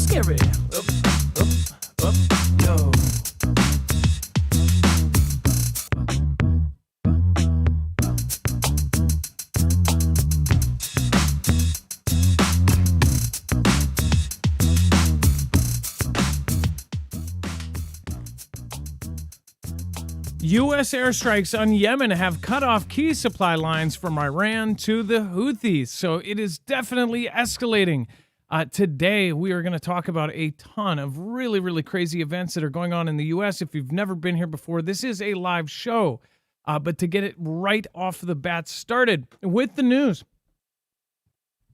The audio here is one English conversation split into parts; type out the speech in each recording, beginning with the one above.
scary. Yo. U.S. airstrikes on Yemen have cut off key supply lines from Iran to the Houthis, so it is definitely escalating. Today, we are going to talk about a ton of really, really crazy events that are going on in the U.S. If you've never been here before, this is a live show. But to get it right off the bat started with the news.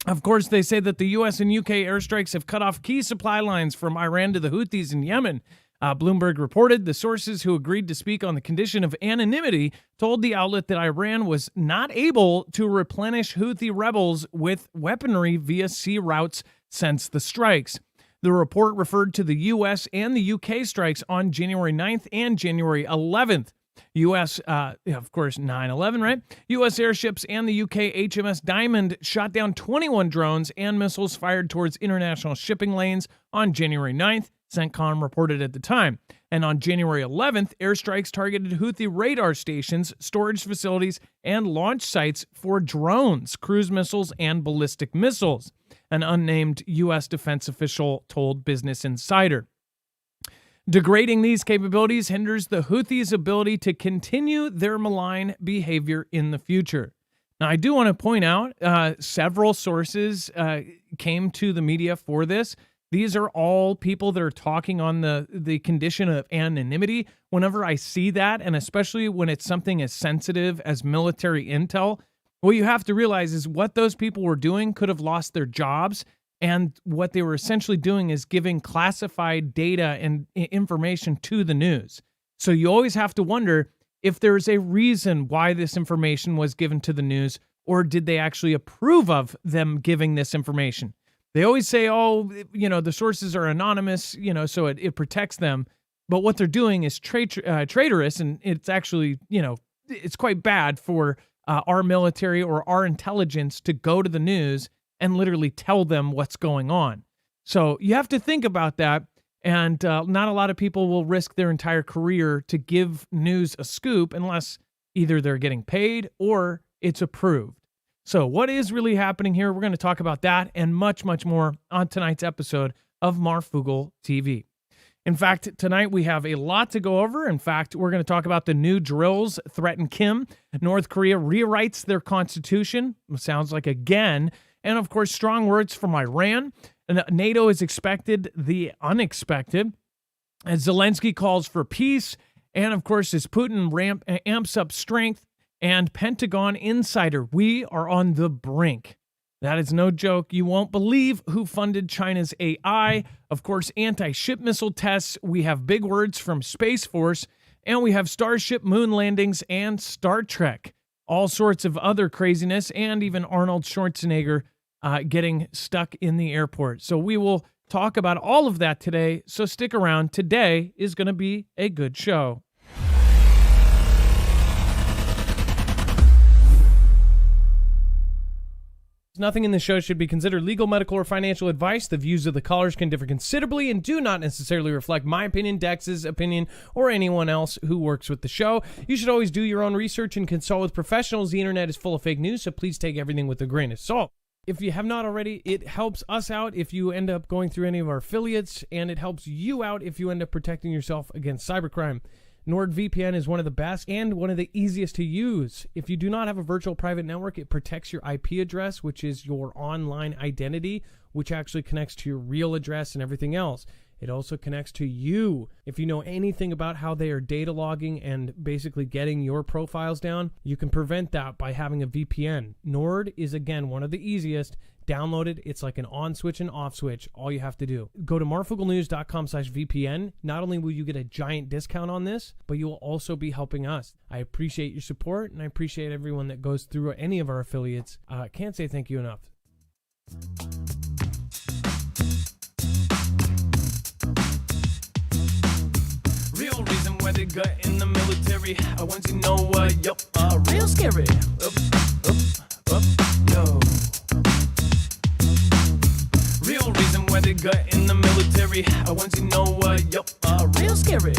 Of course, they say that the U.S. and U.K. airstrikes have cut off key supply lines from Iran to the Houthis in Yemen. Bloomberg reported the sources who agreed to speak on the condition of anonymity told the outlet that Iran was not able to replenish Houthi rebels with weaponry via sea routes since the strikes. The report referred to the U.S. and the U.K. strikes on January 9th and January 11th. U.S., of course, 9/11, right? U.S. airships and the U.K. HMS Diamond shot down 21 drones and missiles fired towards international shipping lanes on January 9th, CENTCOM reported at the time. And on January 11th, airstrikes targeted Houthi radar stations, storage facilities, and launch sites for drones, cruise missiles, and ballistic missiles, an unnamed U.S. defense official told Business Insider. Degrading these capabilities hinders the Houthis' ability to continue their malign behavior in the future. Now, I do want to point out several sources came to the media for this. These are all people that are talking on the condition of anonymity. Whenever I see that, and especially when it's something as sensitive as military intel, what you have to realize is what those people were doing could have lost their jobs. And what they were essentially doing is giving classified data and information to the news. So you always have to wonder if there's a reason why this information was given to the news, or did they actually approve of them giving this information? They always say, oh, the sources are anonymous, so it protects them. But what they're doing is traitorous, and it's actually, it's quite bad for our military or our intelligence to go to the news and literally tell them what's going on. So you have to think about that. And not a lot of people will risk their entire career to give news a scoop unless either they're getting paid or it's approved. So what is really happening here? We're going to talk about that and much, much more on tonight's episode of Marfoogle TV. In fact, tonight we have a lot to go over. In fact, we're going to talk about the new drills threaten Kim. North Korea rewrites their constitution. Sounds like again. And of course, strong words from Iran. And NATO has expected the unexpected as Zelensky calls for peace. And of course, as Putin amps up strength and Pentagon insider, we are on the brink. That is no joke. You won't believe who funded China's AI. Of course, anti-ship missile tests. We have big words from Space Force. And we have Starship moon landings and Star Trek. All sorts of other craziness, and even Arnold Schwarzenegger getting stuck in the airport. So we will talk about all of that today. So stick around. Today is going to be a good show. Nothing in the show should be considered legal, medical, or financial advice. The views of the callers can differ considerably and do not necessarily reflect my opinion, Dex's opinion, or anyone else who works with the show. You should always do your own research and consult with professionals. The internet is full of fake news, so please take everything with a grain of salt. If you have not already, it helps us out if you end up going through any of our affiliates, and it helps you out if you end up protecting yourself against cybercrime. NordVPN is one of the best and one of the easiest to use. If you do not have a virtual private network, it protects your IP address, which is your online identity, which actually connects to your real address and everything else. It also connects to you. If you know anything about how they are data logging and basically getting your profiles down, you can prevent that by having a VPN. Nord is, again, one of the easiest. Download it. It's like an on switch and off switch. All you have to do. Go to marfooglenews.com/VPN. Not only will you get a giant discount on this, but you will also be helping us. I appreciate your support, and I appreciate everyone that goes through any of our affiliates. Can't say thank you enough. Real reason why they got in the military. I want to know what, real scary. Yo. Real reason why they got in the military. military. Once you know what, yup, real scary.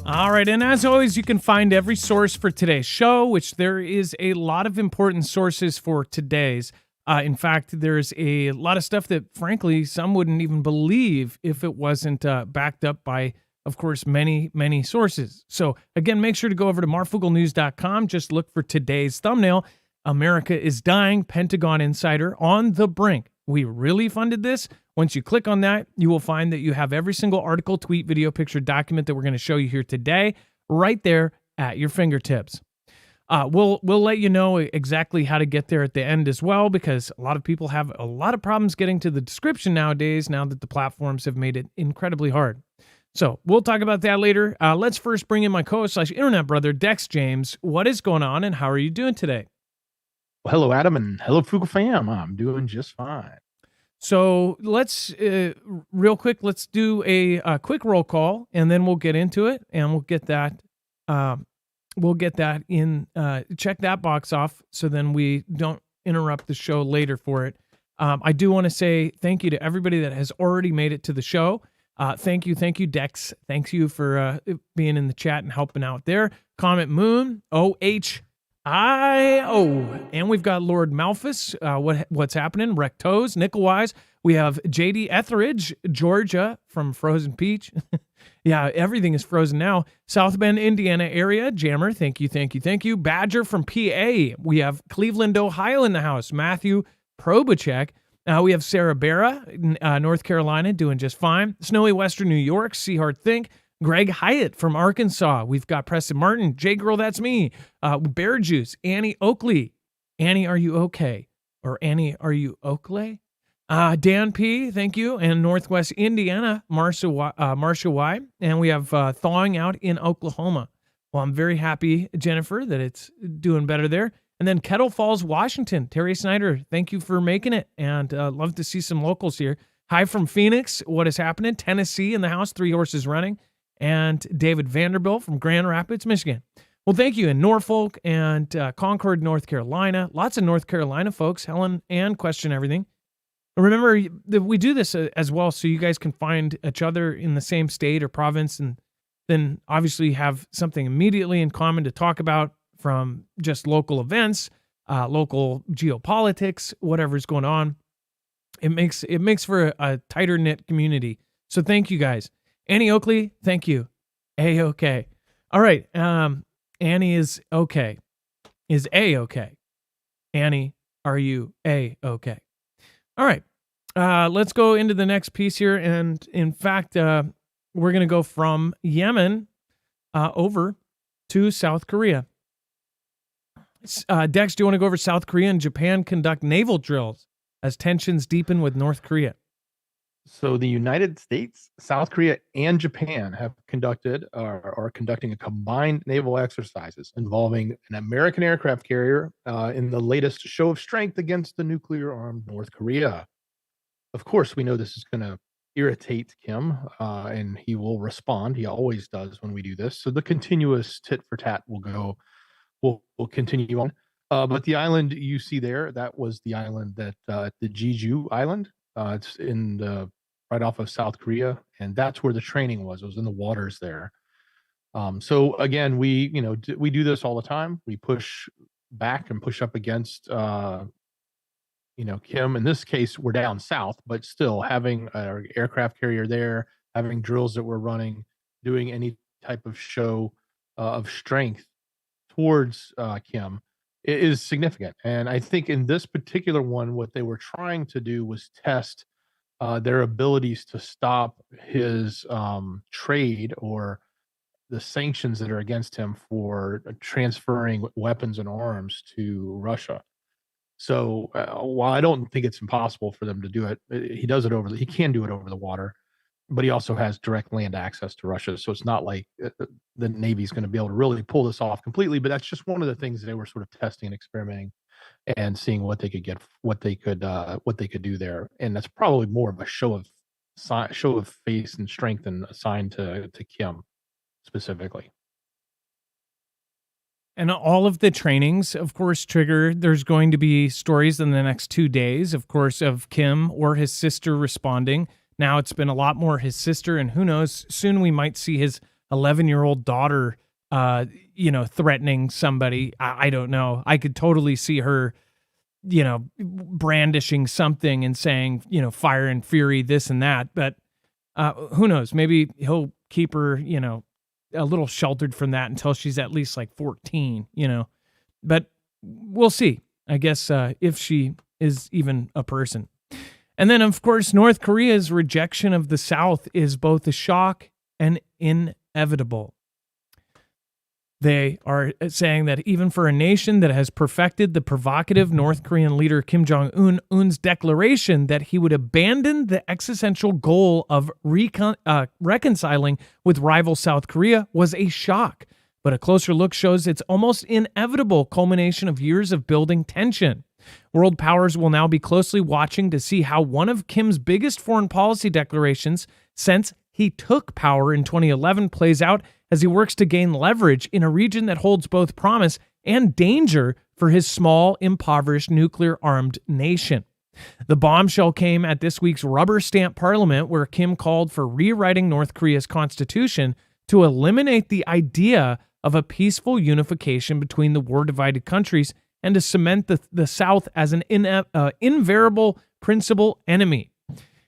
All right, and as always, you can find every source for today's show, which there is a lot of important sources for today's. In fact, there's a lot of stuff that, frankly, some wouldn't even believe if it wasn't backed up by, of course, many, many sources. So, again, make sure to go over to marfooglenews.com. Just look for today's thumbnail. America is dying, Pentagon insider on the brink. We really funded this. Once you click on that, you will find that you have every single article, tweet, video, picture, document that we're going to show you here today, right there at your fingertips. We'll let you know exactly how to get there at the end as well, because a lot of people have a lot of problems getting to the description nowadays, now that the platforms have made it incredibly hard. So we'll talk about that later. Let's first bring in my co-host/internet brother, Dex James. What is going on, and how are you doing today? Well, hello, Adam, and hello, Fugle fam. I'm doing just fine. So let's real quick. Let's do a quick roll call, and then we'll get into it, and we'll get that. We'll get that in. Check that box off, so then we don't interrupt the show later for it. I do want to say thank you to everybody that has already made it to the show. Thank you, Dex. Thank you for being in the chat and helping out there. Comet Moon, OHIO, and we've got Lord Malphus. What's happening? Rectos, Nickelwise. We have JD Etheridge, Georgia from Frozen Peach. Yeah, everything is frozen now. South Bend, Indiana area. Jammer, thank you. Badger from PA. We have Cleveland, Ohio in the house. Matthew Probacek. We have Sarah Barra, North Carolina, doing just fine. Snowy Western New York, Seahart Think. Greg Hyatt from Arkansas. We've got Preston Martin. J-Girl, that's me. Bear Juice. Annie Oakley. Annie, are you okay? Or Annie, are you Oakley? Dan P, thank you. And Northwest Indiana, Marcia Y. And we have Thawing Out in Oklahoma. Well, I'm very happy, Jennifer, that it's doing better there. And then Kettle Falls, Washington. Terry Snyder, thank you for making it. And love to see some locals here. Hi from Phoenix. What is happening? Tennessee in the house. 3 horses running. And David Vanderbilt from Grand Rapids, Michigan. Well, thank you. In Norfolk and Concord, North Carolina. Lots of North Carolina folks. Helen and Question Everything. Remember that we do this as well so you guys can find each other in the same state or province, and then obviously have something immediately in common to talk about, from just local events, local geopolitics, whatever's going on. It makes for a tighter knit community. So thank you guys. Annie Oakley, thank you. A-okay. All right. Annie is okay. Is A-okay. Annie, are you A-okay? All right. Let's go into the next piece here. And in fact, we're going to go from Yemen over to South Korea. Dex, do you want to go over South Korea and Japan conduct naval drills as tensions deepen with North Korea? So the United States, South Korea, and Japan have conducted or are conducting a combined naval exercises involving an American aircraft carrier in the latest show of strength against the nuclear-armed North Korea. Of course, we know this is going to irritate Kim, and he will respond. He always does when we do this. So the continuous tit for tat will continue on. But the island you see there, that was the island that the Jeju Island. It's in the right off of South Korea, and that's where the training was. It was in the waters there. So again, we do this all the time. We push back and push up against Kim. In this case, we're down south, but still having an aircraft carrier there, having drills that we're running, doing any type of show of strength towards Kim is significant. And I think in this particular one, what they were trying to do was test their abilities to stop his trade or the sanctions that are against him for transferring weapons and arms to Russia. So while I don't think it's impossible for them to do it, he can do it over the water, but he also has direct land access to Russia. So it's not like the Navy's going to be able to really pull this off completely, but that's just one of the things they were sort of testing and experimenting and seeing what they could do there. And that's probably more of a show of face and strength and assigned to Kim specifically. And all of the trainings, of course, trigger. There's going to be stories in the next 2 days, of course, of Kim or his sister responding. Now it's been a lot more his sister, and who knows, soon we might see his 11-year-old daughter, threatening somebody. I don't know. I could totally see her, brandishing something and saying, fire and fury, this and that. But who knows? Maybe he'll keep her, a little sheltered from that until she's at least like 14, but we'll see, I guess, if she is even a person. And then, of course, North Korea's rejection of the South is both a shock and inevitable. They are saying that even for a nation that has perfected the provocative North Korean leader Kim Jong-un's declaration that he would abandon the existential goal of reconciling with rival South Korea was a shock. But a closer look shows it's almost inevitable culmination of years of building tension. World powers will now be closely watching to see how one of Kim's biggest foreign policy declarations since he took power in 2011 plays out as he works to gain leverage in a region that holds both promise and danger for his small, impoverished, nuclear-armed nation. The bombshell came at this week's rubber stamp parliament, where Kim called for rewriting North Korea's constitution to eliminate the idea of a peaceful unification between the war-divided countries and to cement the South as an invariable principal enemy.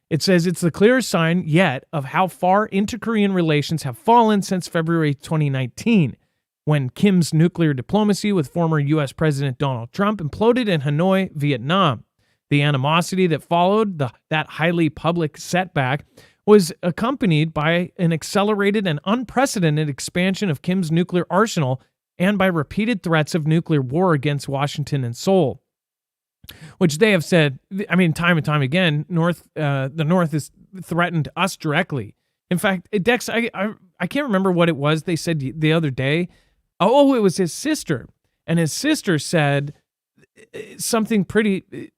It says it's the clearest sign yet of how far inter-Korean relations have fallen since February 2019, when Kim's nuclear diplomacy with former U.S. President Donald Trump imploded in Hanoi, Vietnam. The animosity that followed that highly public setback was accompanied by an accelerated and unprecedented expansion of Kim's nuclear arsenal and by repeated threats of nuclear war against Washington and Seoul, which they have said, time and time again, the North has threatened us directly. In fact, Dex, I can't remember what it was they said the other day. Oh, it was his sister. And his sister said something pretty,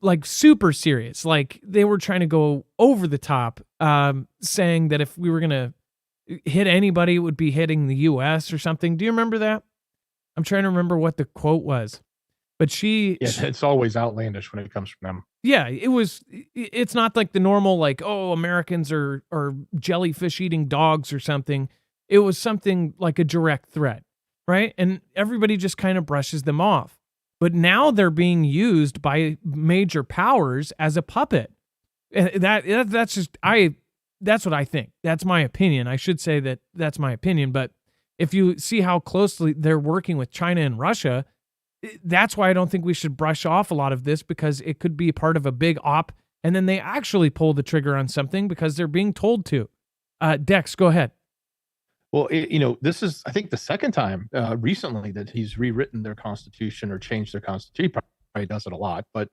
like, super serious. Like, they were trying to go over the top, saying that if we were going to hit anybody, it would be hitting the U.S. or something. Do you remember that? I'm trying to remember what the quote was. But it's always outlandish when it comes from them. Yeah, it's not like the normal, like, oh, Americans are jellyfish eating dogs or something. It was something like a direct threat, right? And everybody just kind of brushes them off. But now they're being used by major powers as a puppet. That's what I think. That's my opinion. I should say that's my opinion. But if you see how closely they're working with China and Russia, that's why I don't think we should brush off a lot of this, because it could be part of a big op, and then they actually pull the trigger on something because they're being told to. Dex, go ahead. Well, this is, I think, the second time recently that he's rewritten their constitution or changed their constitution. He probably does it a lot, but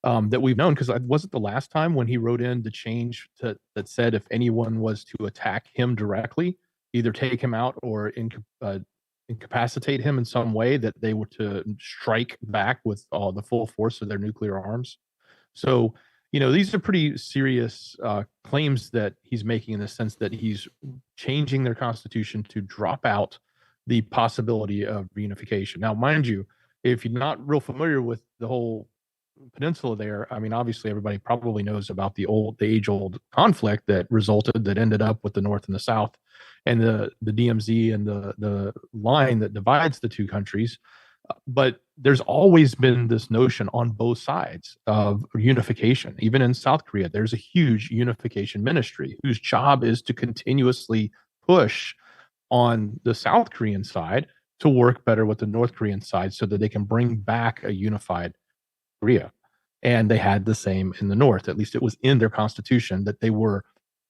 that we've known, because was it the last time when he wrote in the change that said if anyone was to attack him directly, either take him out or incapacitate him in some way, that they were to strike back with all the full force of their nuclear arms. So, these are pretty serious claims that he's making, in the sense that he's changing their constitution to drop out the possibility of reunification. Now, mind you, if you're not real familiar with the whole peninsula there, obviously everybody probably knows about the age-old conflict that ended up with the North and the South, and the DMZ and the line that divides the two countries. But there's always been this notion on both sides of unification. Even in South Korea, there's a huge unification ministry whose job is to continuously push on the South Korean side to work better with the North Korean side, so that they can bring back a unified Korea. And they had the same in the North. At least it was in their constitution that they were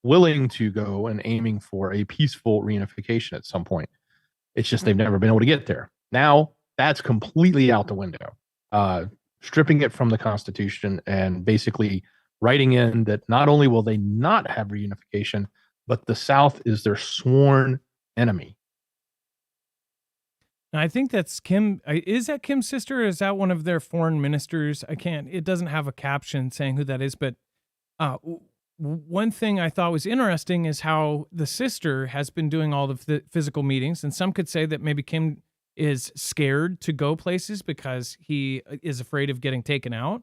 willing to go and aiming for a peaceful reunification at some point. It's just they've never been able to get there. Now that's completely out the window, stripping it from the constitution and basically writing in that not only will they not have reunification, but the South is their sworn enemy. I think that's Kim. Is that Kim's sister, or is that one of their foreign ministers? It doesn't have a caption saying who that is, but one thing I thought was interesting is how the sister has been doing all of the physical meetings, and some could say that maybe Kim is scared to go places because he is afraid of getting taken out.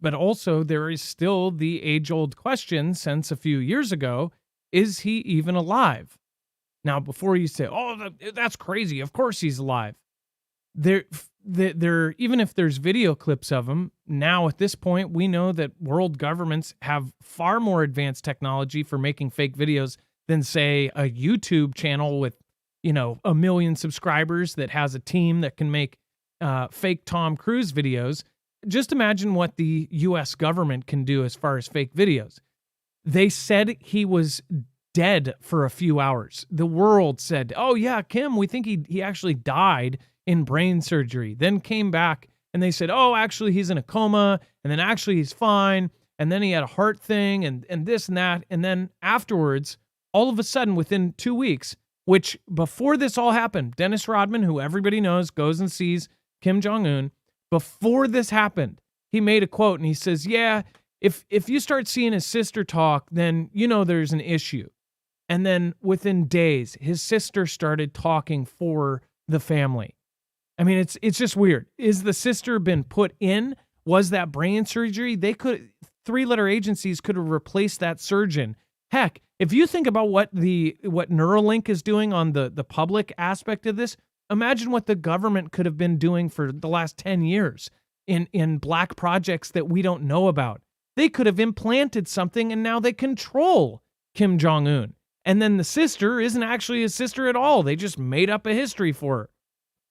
But also, there is still the age-old question since a few years ago, is he even alive? Now, before you say, oh, that's crazy, of course he's alive. There, even if there's video clips of him, now at this point, we know that world governments have far more advanced technology for making fake videos than, say, a YouTube channel with, 1 million subscribers that has a team that can make fake Tom Cruise videos. Just imagine what the U.S. government can do as far as fake videos. They said he was dead for a few hours. The world said, oh yeah, Kim, we think he actually died in brain surgery. Then came back and they said, oh, actually he's in a coma, and then actually he's fine, and then he had a heart thing and this and that. And then afterwards, all of a sudden within 2 weeks, which before this all happened, Dennis Rodman, who everybody knows goes and sees Kim Jong-un, before this happened, he made a quote and he says, yeah, if you start seeing his sister talk, then there's an issue. And then within days, his sister started talking for the family. I mean, it's just weird. Is the sister been put in? Was that brain surgery? They could, 3-letter agencies could have replaced that surgeon. Heck, if you think about what Neuralink is doing on the public aspect of this, imagine what the government could have been doing for the last 10 years in black projects that we don't know about. They could have implanted something and now they control Kim Jong-un. And then the sister isn't actually his sister at all. They just made up a history for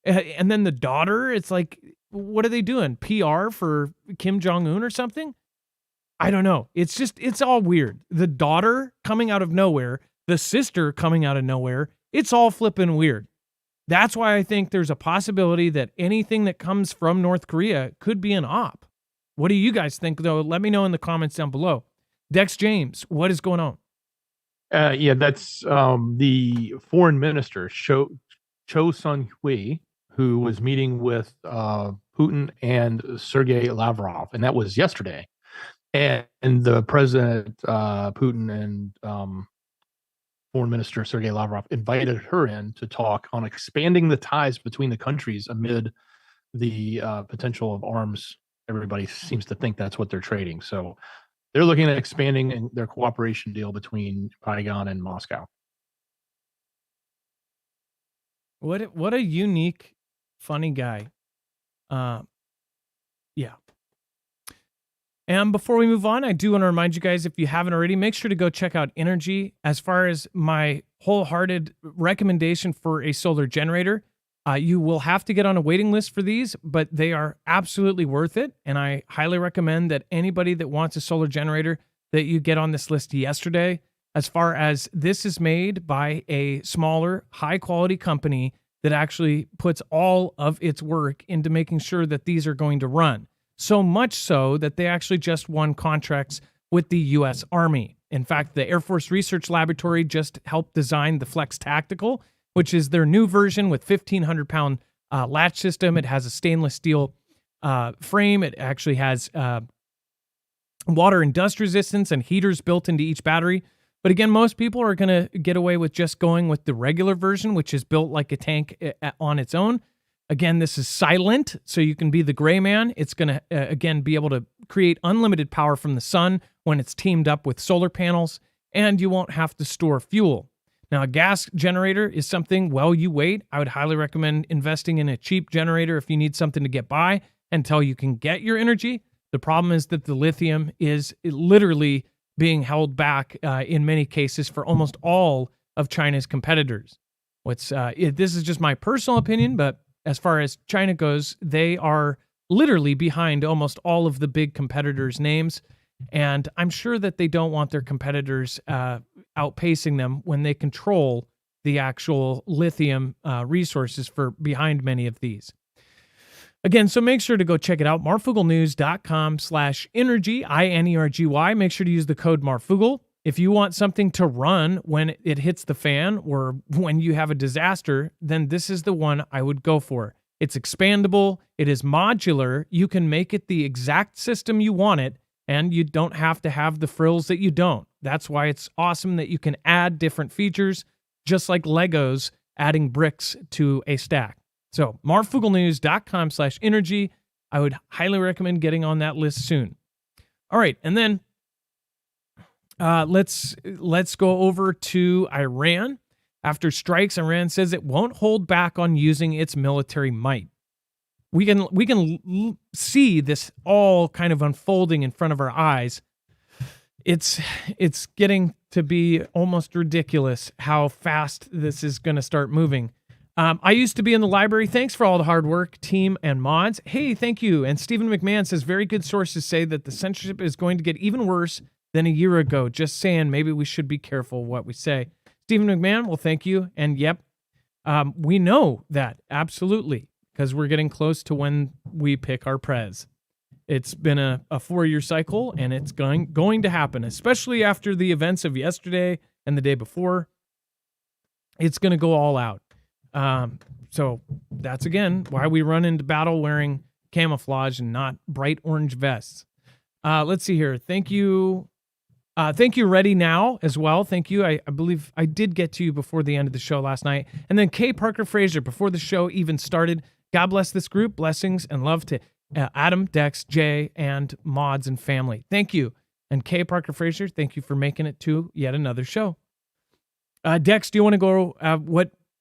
her. And then the daughter, it's like, what are they doing? PR for Kim Jong-un or something? I don't know. It's all weird. The daughter coming out of nowhere, the sister coming out of nowhere. It's all flipping weird. That's why I think there's a possibility that anything that comes from North Korea could be an op. What do you guys think, though? Let me know in the comments down below. Dex James, what is going on? Yeah, that's the foreign minister, Cho Sun-hui, who was meeting with Putin and Sergei Lavrov, and that was yesterday. And the president, Putin, and Foreign Minister Sergei Lavrov invited her in to talk on expanding the ties between the countries amid the potential of arms. Everybody seems to think that's what they're trading. So they're looking at expanding their cooperation deal between Pentagon and Moscow. What a unique, funny guy. Yeah. And before we move on, I do want to remind you guys, if you haven't already, make sure to go check out Energy. As far as my wholehearted recommendation for a solar generator, you will have to get on a waiting list for these, but they are absolutely worth it. And I highly recommend that anybody that wants a solar generator, that you get on this list yesterday. As far as this is made by a smaller, high-quality company that actually puts all of its work into making sure that these are going to run. So much so that they actually just won contracts with the U.S. Army. In fact, the Air Force Research Laboratory just helped design the Flex Tactical, which is their new version with 1,500-pound latch system. It has a stainless steel frame. It actually has water and dust resistance and heaters built into each battery. But again, most people are going to get away with just going with the regular version, which is built like a tank on its own. Again, this is silent, so you can be the gray man. It's going to, again, be able to create unlimited power from the sun when it's teamed up with solar panels, and you won't have to store fuel. Now, a gas generator is something, while you wait, I would highly recommend investing in a cheap generator if you need something to get by until you can get your energy. The problem is that the lithium is literally being held back in many cases for almost all of China's competitors. This is just my personal opinion, but as far as China goes, they are literally behind almost all of the big competitors' names. And I'm sure that they don't want their competitors outpacing them when they control the actual lithium resources for behind many of these. Again, so make sure to go check it out. Marfoogle.com/energy, INERGY. Make sure to use the code Marfoogle. If you want something to run when it hits the fan or when you have a disaster, then this is the one I would go for. It's expandable. It is modular. You can make it the exact system you want it, and you don't have to have the frills that you don't. That's why it's awesome that you can add different features, just like Legos adding bricks to a stack. So marfugglenews.com/energy. I would highly recommend getting on that list soon. All right, and then let's go over to Iran. After strikes, Iran says it won't hold back on using its military might. We can see this all kind of unfolding in front of our eyes. It's getting to be almost ridiculous how fast this is going to start moving. I used to be in the library. Thanks for all the hard work, team and mods. Hey, thank you. And Stephen McMahon says, very good sources say that the censorship is going to get even worse than a year ago. Just saying, maybe we should be careful what we say. Stephen McMahon, well, thank you. And yep, we know that, absolutely, because we're getting close to when we pick our prez. It's been a 4-year cycle, and it's going to happen, especially after the events of yesterday and the day before. It's going to go all out. So that's, again, why we run into battle wearing camouflage and not bright orange vests. Let's see here. Thank you. Thank you, Ready Now, as well. Thank you. I believe I did get to you before the end of the show last night. And then K. Parker Fraser, before the show even started. God bless this group. Blessings and love to Adam, Dex, Jay, and mods and family. Thank you. And K. Parker Fraser, thank you for making it to yet another show. Dex, do you want to go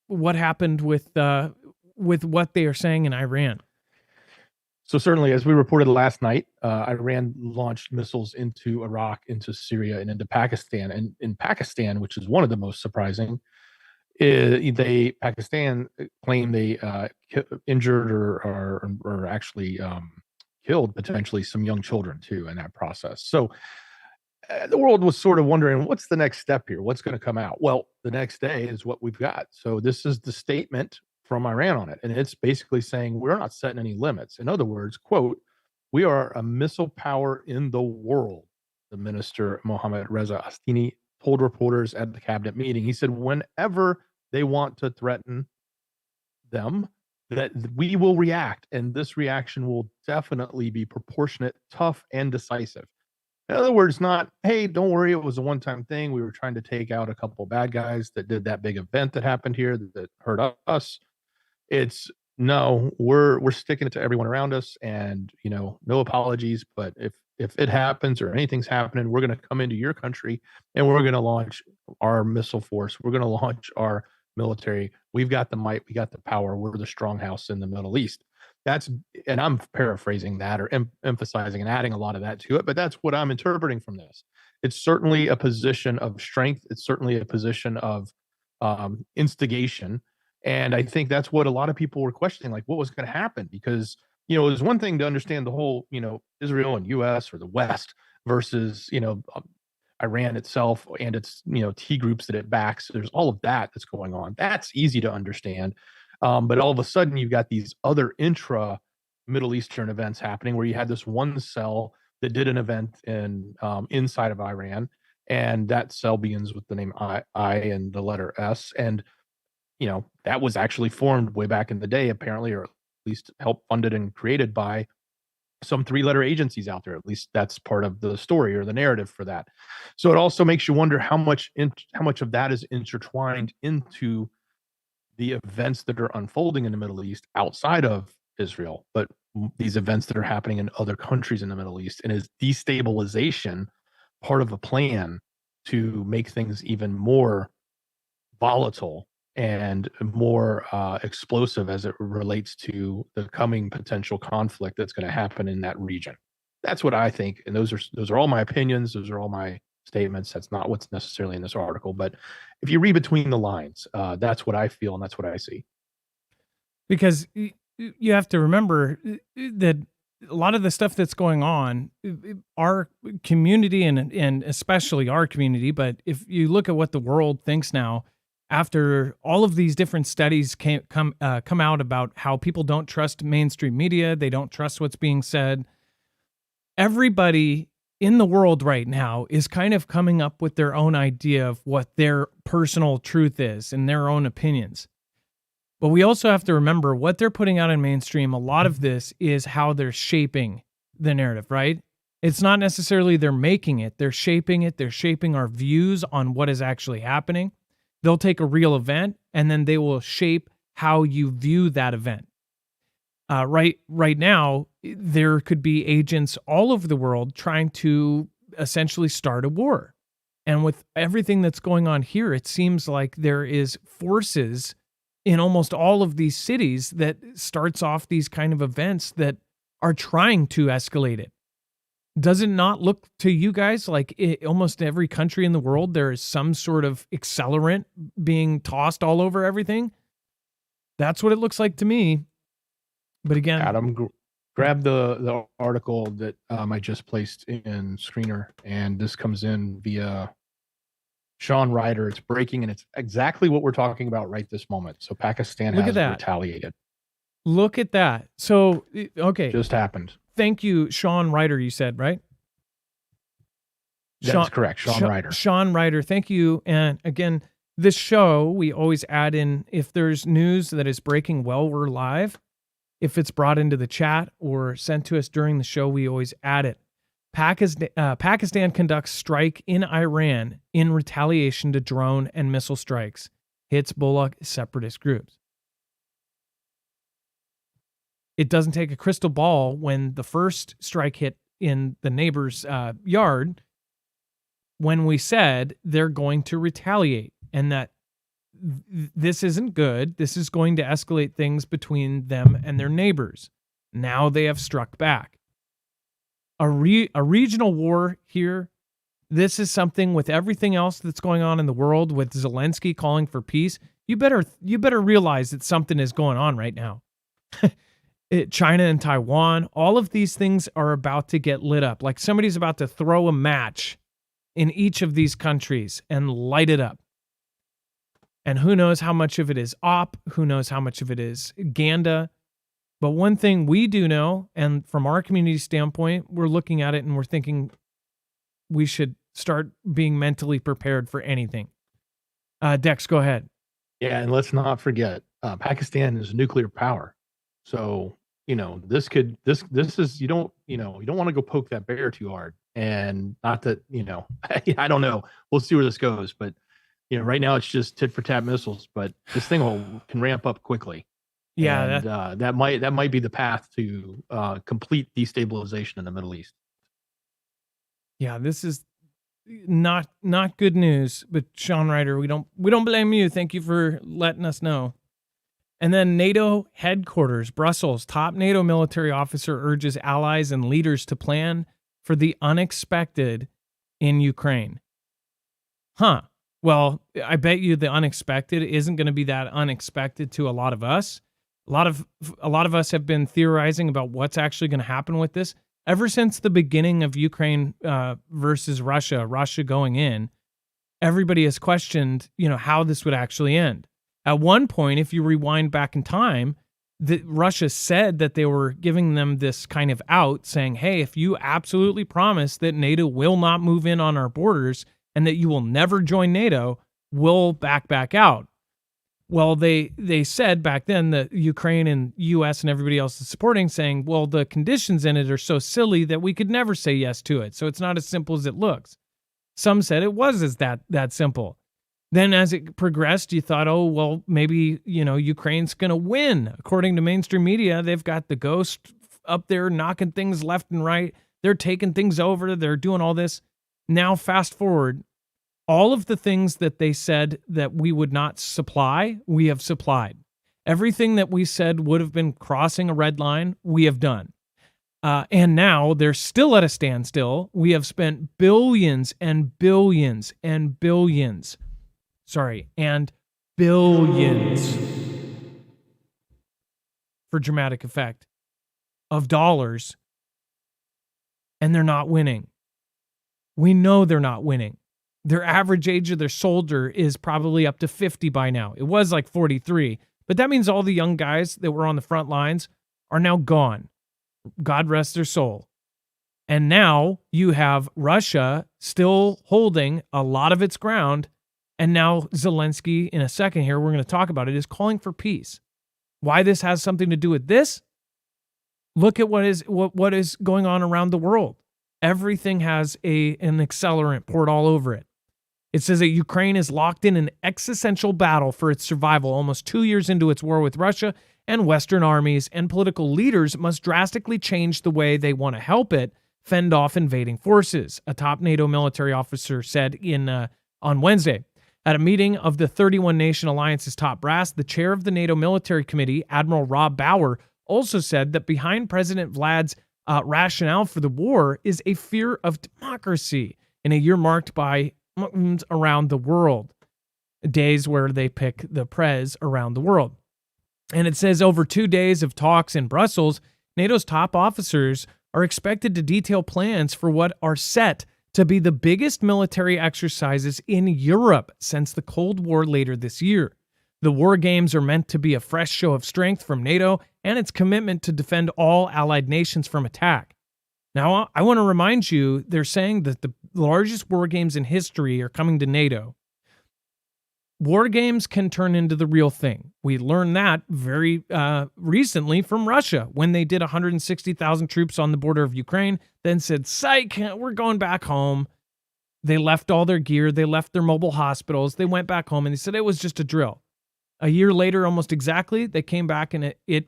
what happened with what they are saying in Iran? So certainly, as we reported last night, Iran launched missiles into Iraq, into Syria, and into Pakistan. And in Pakistan, which is one of the most surprising, Pakistan claimed they injured or actually killed potentially some young children too in that process. So the world was sort of wondering, what's the next step here? What's going to come out? Well, the next day is what we've got. So this is the statement from Iran on it. And it's basically saying we're not setting any limits. In other words, quote, we are a missile power in the world. The minister, Mohammad Reza Astini, told reporters at the cabinet meeting. He said, whenever they want to threaten them, that we will react. And this reaction will definitely be proportionate, tough, and decisive. In other words, not, hey, don't worry, it was a one-time thing. We were trying to take out a couple of bad guys that did that big event that happened here that hurt us. It's no, we're sticking it to everyone around us, and no apologies. But if it happens or anything's happening, we're going to come into your country and we're going to launch our missile force. We're going to launch our military. We've got the might, we got the power. We're the strong house in the Middle East. And I'm paraphrasing that or emphasizing and adding a lot of that to it, but that's what I'm interpreting from this. It's certainly a position of strength. It's certainly a position of instigation. And I think that's what a lot of people were questioning, like what was going to happen, because, there's one thing to understand the whole, Israel and US or the West versus, Iran itself and its, T groups that it backs. There's all of that that's going on. That's easy to understand. But all of a sudden you've got these other intra Middle Eastern events happening where you had this one cell that did an event inside of Iran. And that cell begins with the name I and the letter S. And, that was actually formed way back in the day, apparently, or at least helped funded and created by some 3-letter agencies out there. At least that's part of the story or the narrative for that. So it also makes you wonder how much of that is intertwined into the events that are unfolding in the Middle East outside of Israel, but these events that are happening in other countries in the Middle East. And is destabilization part of a plan to make things even more volatile and more explosive as it relates to the coming potential conflict that's going to happen in that region? That's what I think. And those are all my opinions. Those are all my statements. That's not what's necessarily in this article, but if you read between the lines, that's what I feel and that's what I see. Because you have to remember that a lot of the stuff that's going on, our community and especially our community, but if you look at what the world thinks now, after all of these different studies come out about how people don't trust mainstream media, they don't trust what's being said, everybody in the world right now is kind of coming up with their own idea of what their personal truth is and their own opinions. But we also have to remember what they're putting out in mainstream. A lot of this is how they're shaping the narrative, right? It's not necessarily they're making it. They're shaping it. They're shaping our views on what is actually happening. They'll take a real event and then they will shape how you view that event. Right now, there could be agents all over the world trying to essentially start a war. And with everything that's going on here, it seems like there is forces in almost all of these cities that starts off these kind of events that are trying to escalate it. Does it not look to you guys like almost every country in the world, there is some sort of accelerant being tossed all over everything? That's what it looks like to me. But again, Adam, grab the article that I just placed in Screener, and this comes in via Sean Ryder. It's breaking, and it's exactly what we're talking about right this moment. So Pakistan Look at has that. retaliated. Look at that. So, okay. Just happened. Thank you, Sean Ryder, you said, right? That's correct. Sean Ryder. Sean Ryder, thank you. And again, this show, we always add in, if there's news that is breaking while we're live, if it's brought into the chat or sent to us during the show, we always add it. Pakistan conducts strike in Iran in retaliation to drone and missile strikes. Hits Bullock separatist groups. It doesn't take a crystal ball when the first strike hit in the neighbor's yard when we said they're going to retaliate and that this isn't good. This is going to escalate things between them and their neighbors. Now they have struck back. A regional war here. This is something with everything else that's going on in the world, with Zelensky calling for peace. You better realize that something is going on right now. China and Taiwan, all of these things are about to get lit up. Like somebody's about to throw a match in each of these countries and light it up. And who knows how much of it is op, who knows how much of it is Ganda. But one thing we do know, and from our community standpoint, we're looking at it and we're thinking we should start being mentally prepared for anything. Dex, go ahead. Yeah, and let's not forget, Pakistan is nuclear power. So, this is, you don't want to go poke that bear too hard. And not that, I don't know. We'll see where this goes. But, right now it's just tit for tat missiles, but this thing can ramp up quickly. Yeah. And that might be the path to complete destabilization in the Middle East. Yeah, this is not good news, but Sean Ryder, we don't blame you. Thank you for letting us know. And then NATO headquarters, Brussels, top NATO military officer urges allies and leaders to plan for the unexpected in Ukraine. Huh. Well, I bet you the unexpected isn't going to be that unexpected to a lot of us. A lot of us have been theorizing about what's actually going to happen with this ever since the beginning of Ukraine versus Russia going in. Everybody has questioned, how this would actually end. At one point, if you rewind back in time, Russia said that they were giving them this kind of out, saying, hey, if you absolutely promise that NATO will not move in on our borders and that you will never join NATO, we'll back out. Well, they said back then that Ukraine and U.S. and everybody else is supporting, saying, well, the conditions in it are so silly that we could never say yes to it. So it's not as simple as it looks. Some said it was as that simple. Then as it progressed, you thought, oh, well, maybe, Ukraine's going to win. According to mainstream media, they've got the ghost up there knocking things left and right. They're taking things over. They're doing all this. Now, fast forward, all of the things that they said that we would not supply, we have supplied. Everything that we said would have been crossing a red line, we have done. And now they're still at a standstill. We have spent billions and billions and billions. And billions, for dramatic effect, of dollars, and they're not winning. We know they're not winning. Their average age of their soldier is probably up to 50 by now. It was like 43, but that means all the young guys that were on the front lines are now gone. God rest their soul. And now you have Russia still holding a lot of its ground. And now Zelensky, in a second here, we're going to talk about it, is calling for peace. Why this has something to do with this? Look at what is going on around the world. Everything has an accelerant poured all over it. It says that Ukraine is locked in an existential battle for its survival almost 2 years into its war with Russia, and Western armies and political leaders must drastically change the way they want to help it fend off invading forces, a top NATO military officer said on Wednesday. At a meeting of the 31-nation alliance's top brass, the chair of the NATO Military Committee, Admiral Rob Bauer, also said that behind President Vlad's rationale for the war is a fear of democracy in a year marked by around the world, days where they pick the prez around the world. And it says over 2 days of talks in Brussels, NATO's top officers are expected to detail plans for what are set to be the biggest military exercises in Europe since the Cold War later this year. The war games are meant to be a fresh show of strength from NATO and its commitment to defend all allied nations from attack. Now, I want to remind you, they're saying that the largest war games in history are coming to NATO. War games can turn into the real thing. We learned that very recently from Russia when they did 160,000 troops on the border of Ukraine, then said, psych, we're going back home. They left all their gear. They left their mobile hospitals. They went back home and they said it was just a drill. A year later, almost exactly, they came back and it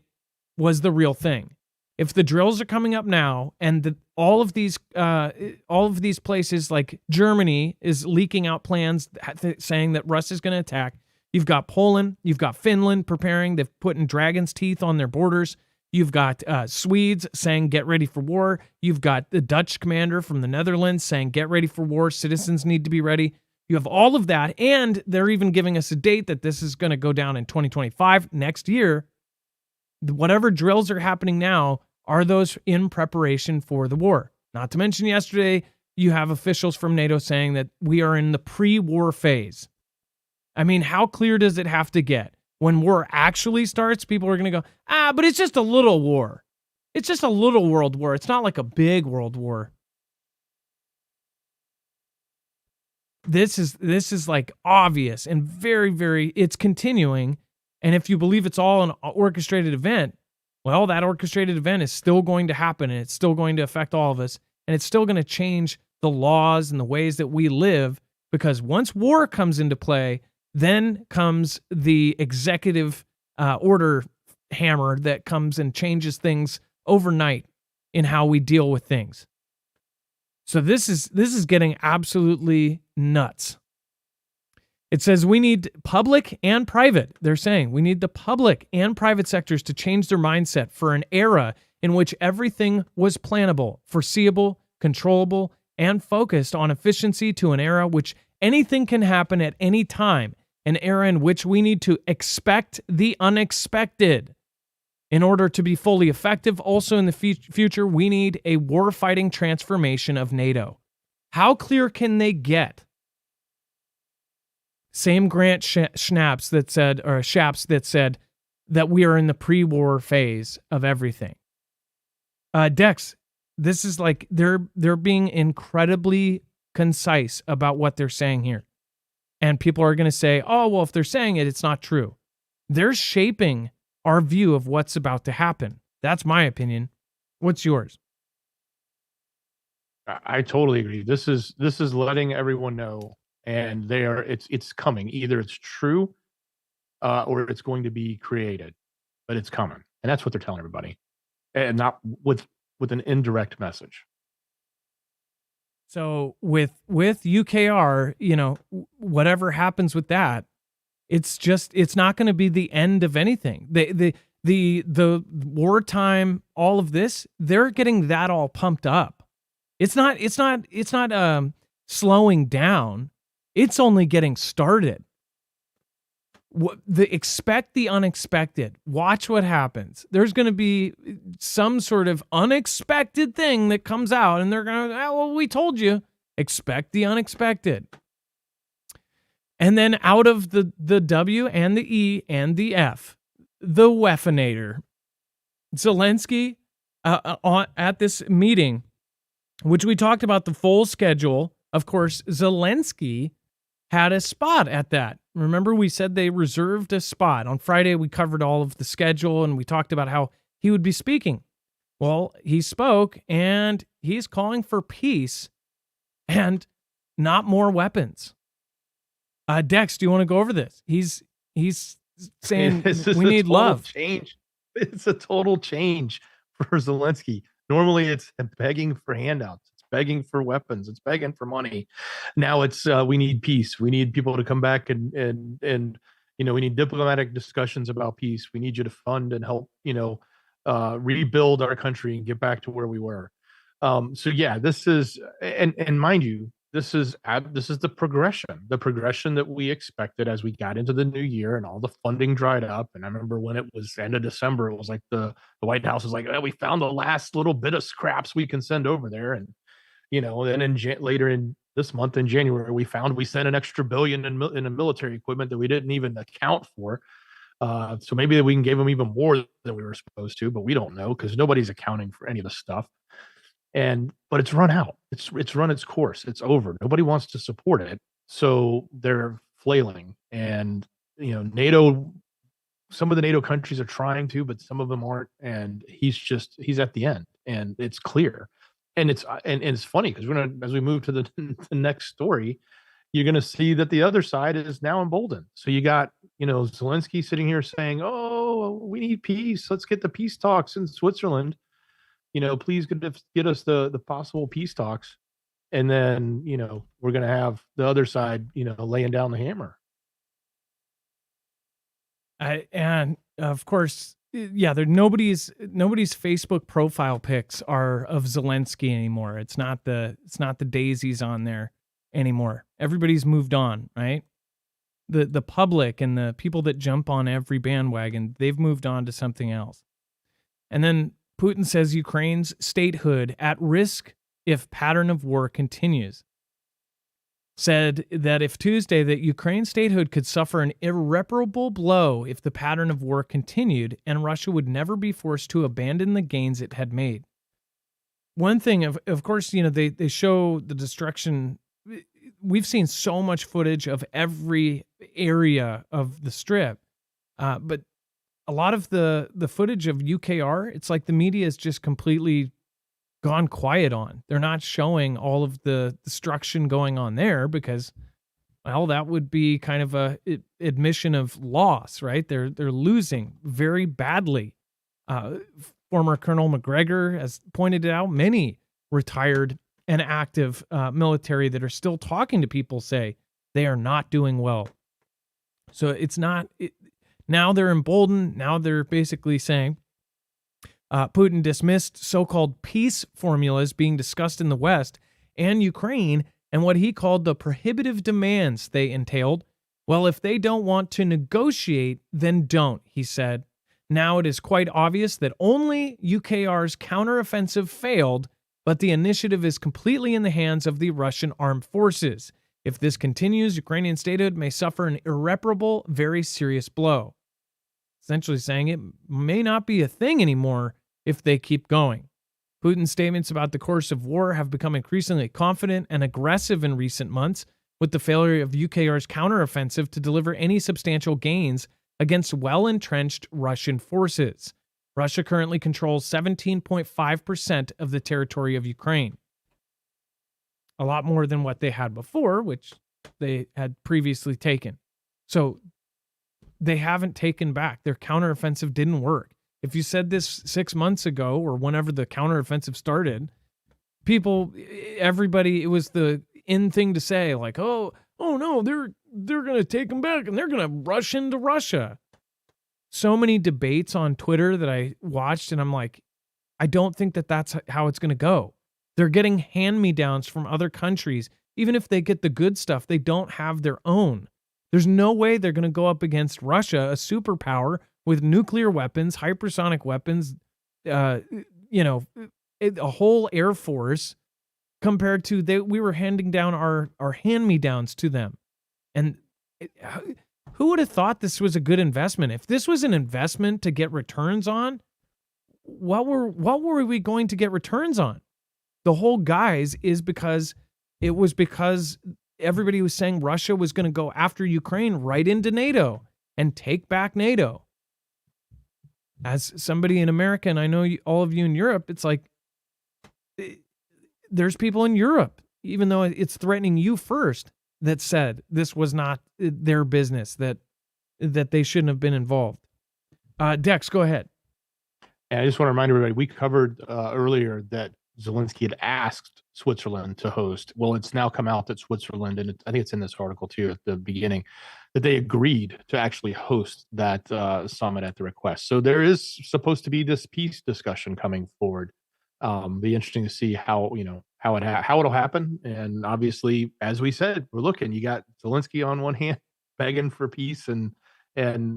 was the real thing. If the drills are coming up now and all of these places like Germany is leaking out plans saying that Russia's going to attack, you've got Poland, you've got Finland preparing, they've put in dragon's teeth on their borders, you've got Swedes saying get ready for war, you've got the Dutch commander from the Netherlands saying get ready for war, citizens need to be ready. You have all of that, and they're even giving us a date that this is going to go down in 2025, next year. Whatever drills are happening now are those in preparation for the war. Not to mention yesterday, you have officials from NATO saying that we are in the pre-war phase. I mean, how clear does it have to get? When war actually starts, people are going to go, but it's just a little war. It's just a little world war. It's not like a big world war. This is like obvious and very, very, it's continuing. And if you believe it's all an orchestrated event, well, that orchestrated event is still going to happen and it's still going to affect all of us. And it's still going to change the laws and the ways that we live, because once war comes into play, then comes the executive order hammer that comes and changes things overnight in how we deal with things. So this is getting absolutely nuts. It says we need public and private. They're saying we need the public and private sectors to change their mindset for an era in which everything was plannable, foreseeable, controllable, and focused on efficiency, to an era which anything can happen at any time, an era in which we need to expect the unexpected. In order to be fully effective, also in the future, we need a war-fighting transformation of NATO. How clear can they get? Same Grant Shapps that said that we are in the pre-war phase of everything. Dex, this is like they're being incredibly concise about what they're saying here. And people are going to say, oh, well, if they're saying it, it's not true. They're shaping our view of what's about to happen. That's my opinion. What's yours? I totally agree. This is letting everyone know, and it's coming. Either it's true or it's going to be created, but it's coming. And that's what they're telling everybody. And not with an indirect message. So with UKR, whatever happens with that, it's not going to be the end of anything. The wartime, all of this, they're getting that all pumped up. It's not slowing down. It's only getting started. Expect the unexpected. Watch what happens. There's going to be some sort of unexpected thing that comes out, and they're going to, well, we told you. Expect the unexpected. And then out of the W and the E and the F, the Weffinator, Zelensky at this meeting, which we talked about the full schedule. Of course, Zelensky had a spot at that. Remember, we said they reserved a spot. On Friday, we covered all of the schedule, and we talked about how he would be speaking. Well, he spoke, and he's calling for peace and not more weapons. Dex, do you want to go over this? He's saying we need love. Change. It's a total change for Zelensky. Normally, it's begging for handouts, it's begging for weapons, it's begging for money. Now it's we need peace. We need people to come back and we need diplomatic discussions about peace. We need you to fund and help rebuild our country and get back to where we were. So yeah, this is and mind you, this is the progression that we expected as we got into the new year and all the funding dried up. And I remember when it was end of December, it was like the White House was like, oh, we found the last little bit of scraps we can send over there. And then later in this month in January, we sent an extra billion in military equipment that we didn't even account for. So maybe we can give them even more than we were supposed to, but we don't know because nobody's accounting for any of the stuff. But it's run out. It's run its course. It's over. Nobody wants to support it, so they're flailing. And NATO. Some of the NATO countries are trying to, but some of them aren't. And he's at the end, and it's clear. And it's funny because as we move to the next story, you're going to see that the other side is now emboldened. So you got Zelensky sitting here saying, "Oh, we need peace. Let's get the peace talks in Switzerland. Please get us the possible peace talks." And then we're going to have the other side laying down the hammer. And of course, yeah, nobody's Facebook profile pics are of Zelensky anymore. It's not the daisies on there anymore. Everybody's moved on, right? The public and the people that jump on every bandwagon, they've moved on to something else. And then Putin says Ukraine's statehood at risk if pattern of war continues. Said that if Tuesday that Ukraine's statehood could suffer an irreparable blow if the pattern of war continued, and Russia would never be forced to abandon the gains it had made. One thing, of course, they show the destruction. We've seen so much footage of every area of the Strip, but a lot of the footage of UKR, it's like the media is just completely gone quiet on. They're not showing all of the destruction going on there because, well, that would be kind of a admission of loss, right? They're losing very badly. Former Colonel McGregor has pointed out, many retired and active military that are still talking to people say they are not doing well. So it's not... Now they're emboldened. Now they're basically saying Putin dismissed so-called peace formulas being discussed in the West and Ukraine and what he called the prohibitive demands they entailed. Well, if they don't want to negotiate, then don't, he said. Now it is quite obvious that only UKR's counteroffensive failed, but the initiative is completely in the hands of the Russian armed forces. If this continues, Ukrainian statehood may suffer an irreparable, very serious blow. Essentially saying it may not be a thing anymore if they keep going. Putin's statements about the course of war have become increasingly confident and aggressive in recent months, with the failure of UKR's counteroffensive to deliver any substantial gains against well-entrenched Russian forces. Russia currently controls 17.5% of the territory of Ukraine. A lot more than what they had before, which they had previously taken. So they haven't taken back. Their counteroffensive didn't work. If you said this 6 months ago or whenever the counteroffensive started, everybody, it was the in thing to say, like, oh no, they're going to take them back and they're going to rush into Russia. So many debates on Twitter that I watched, and I'm like, I don't think that that's how it's going to go. They're getting hand-me-downs from other countries. Even if they get the good stuff, they don't have their own. There's no way they're going to go up against Russia, a superpower with nuclear weapons, hypersonic weapons, a whole air force, compared to we were handing down our hand-me-downs to them. And who would have thought this was a good investment? If this was an investment to get returns on, what were we going to get returns on? The whole guise is because everybody was saying Russia was going to go after Ukraine right into NATO and take back NATO. As somebody in America, and I know all of you in Europe, it's like there's people in Europe, even though it's threatening you first, that said this was not their business, that they shouldn't have been involved. Dex, go ahead. And I just want to remind everybody, we covered earlier that Zelensky had asked Switzerland to host. Well, it's now come out that Switzerland, and I think it's in this article too at the beginning, that they agreed to actually host that summit at the request. So there is supposed to be this peace discussion coming forward. Be interesting to see how how it'll happen. And obviously, as we said, we're looking. You got Zelensky on one hand begging for peace and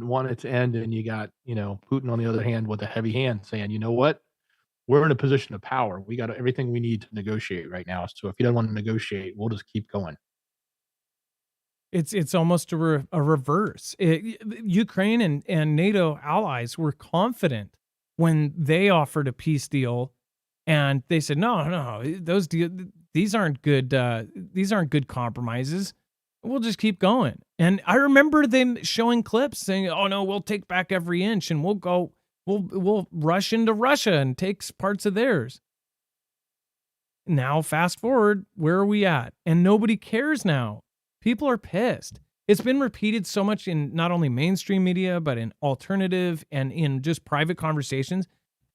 want it to end, and you got Putin on the other hand with a heavy hand saying, you know what, we're in a position of power. We got everything we need to negotiate right now. So if you don't want to negotiate, we'll just keep going. It's almost a reverse. Ukraine and NATO allies were confident when they offered a peace deal, and they said, no, no, these aren't good. These aren't good compromises. We'll just keep going. And I remember them showing clips saying, "Oh no, we'll take back every inch, and we'll rush into Russia and take parts of theirs." Now, fast forward, where are we at? And nobody cares now. People are pissed. It's been repeated so much in not only mainstream media, but in alternative and in just private conversations.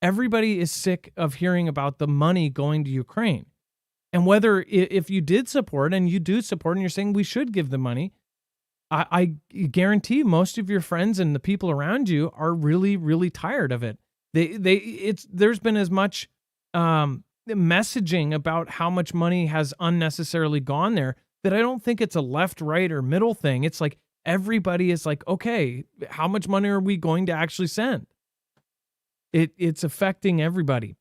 Everybody is sick of hearing about the money going to Ukraine. And whether if you did support and you do support and you're saying we should give the money, I guarantee most of your friends and the people around you are really, really tired of it. There's been as much messaging about how much money has unnecessarily gone there that I don't think it's a left, right, or middle thing. It's like everybody is like, okay, how much money are we going to actually send? It's affecting everybody.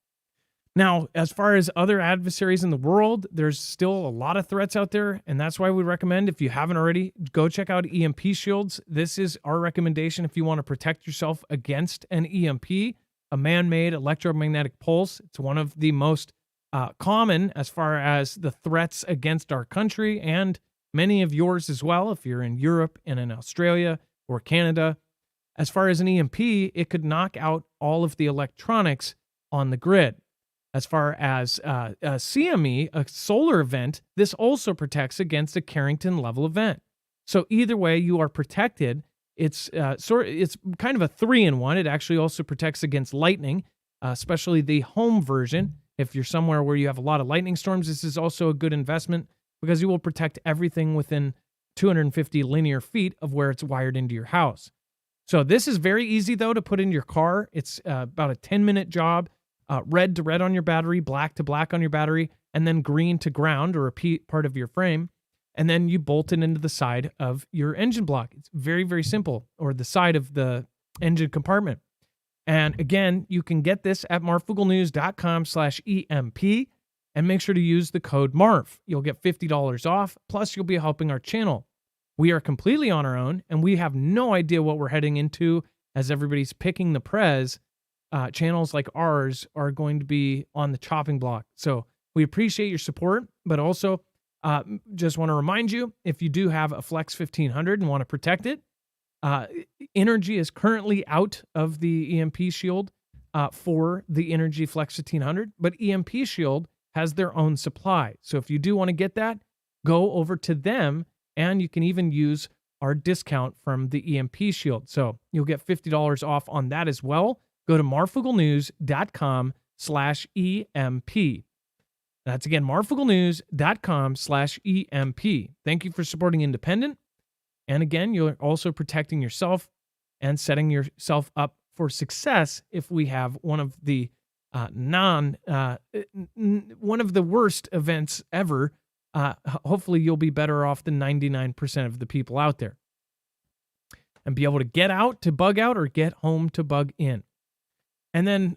Now, as far as other adversaries in the world, there's still a lot of threats out there, and that's why we recommend, if you haven't already, go check out EMP shields. This is our recommendation if you want to protect yourself against an EMP, a man-made electromagnetic pulse. It's one of the most common as far as the threats against our country and many of yours as well, if you're in Europe and in Australia or Canada. As far as an EMP, it could knock out all of the electronics on the grid. As far as a CME, a solar event, this also protects against a Carrington level event. So either way, you are protected. It's it's kind of a 3-in-1. It actually also protects against lightning, especially the home version. If you're somewhere where you have a lot of lightning storms, this is also a good investment because you will protect everything within 250 linear feet of where it's wired into your house. So this is very easy, though, to put in your car. It's about a 10-minute job. Red to red on your battery, black to black on your battery, and then green to ground or a part of your frame. And then you bolt it into the side of your engine block. It's very, very simple, or the side of the engine compartment. And again, you can get this at marfooglenews.com/EMP and make sure to use the code MARF. You'll get $50 off, plus you'll be helping our channel. We are completely on our own, and we have no idea what we're heading into as everybody's picking the prez. Channels like ours are going to be on the chopping block. So we appreciate your support, but also just want to remind you, if you do have a Flex 1500 and want to protect it, Energy is currently out of the EMP Shield for the Energy Flex 1500, but EMP Shield has their own supply. So if you do want to get that, go over to them, and you can even use our discount from the EMP Shield. So you'll get $50 off on that as well. Go to marfooglenews.com/EMP. That's again, marfooglenews.com/EMP. Thank you for supporting independent. And again, you're also protecting yourself and setting yourself up for success if we have one of the one of the worst events ever. Hopefully you'll be better off than 99% of the people out there and be able to get out to bug out or get home to bug in. And then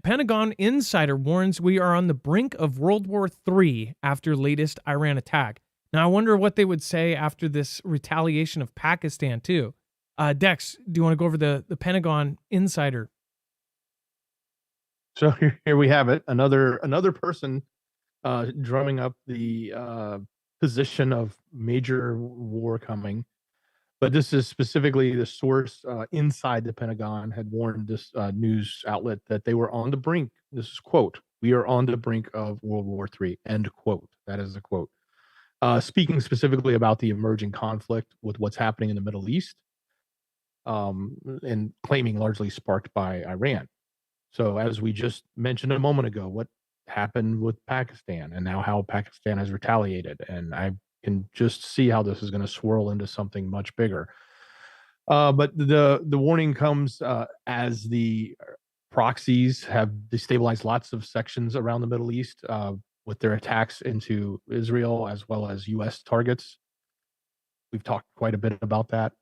Pentagon insider warns we are on the brink of World War III after latest Iran attack. Now, I wonder what they would say after this retaliation of Pakistan, too. Dex, do you want to go over the Pentagon insider? So here we have it. Another person drumming up the position of major war coming. But this is specifically the source inside the Pentagon had warned this news outlet that they were on the brink. This is quote, "We are on the brink of World War III," end quote. That is the quote. Speaking specifically about the emerging conflict with what's happening in the Middle East, and claiming largely sparked by Iran. So as we just mentioned a moment ago, what happened with Pakistan and now how Pakistan has retaliated. And I can just see how this is going to swirl into something much bigger. But the warning comes as the proxies have destabilized lots of sections around the Middle East with their attacks into Israel as well as U.S. targets. We've talked quite a bit about that,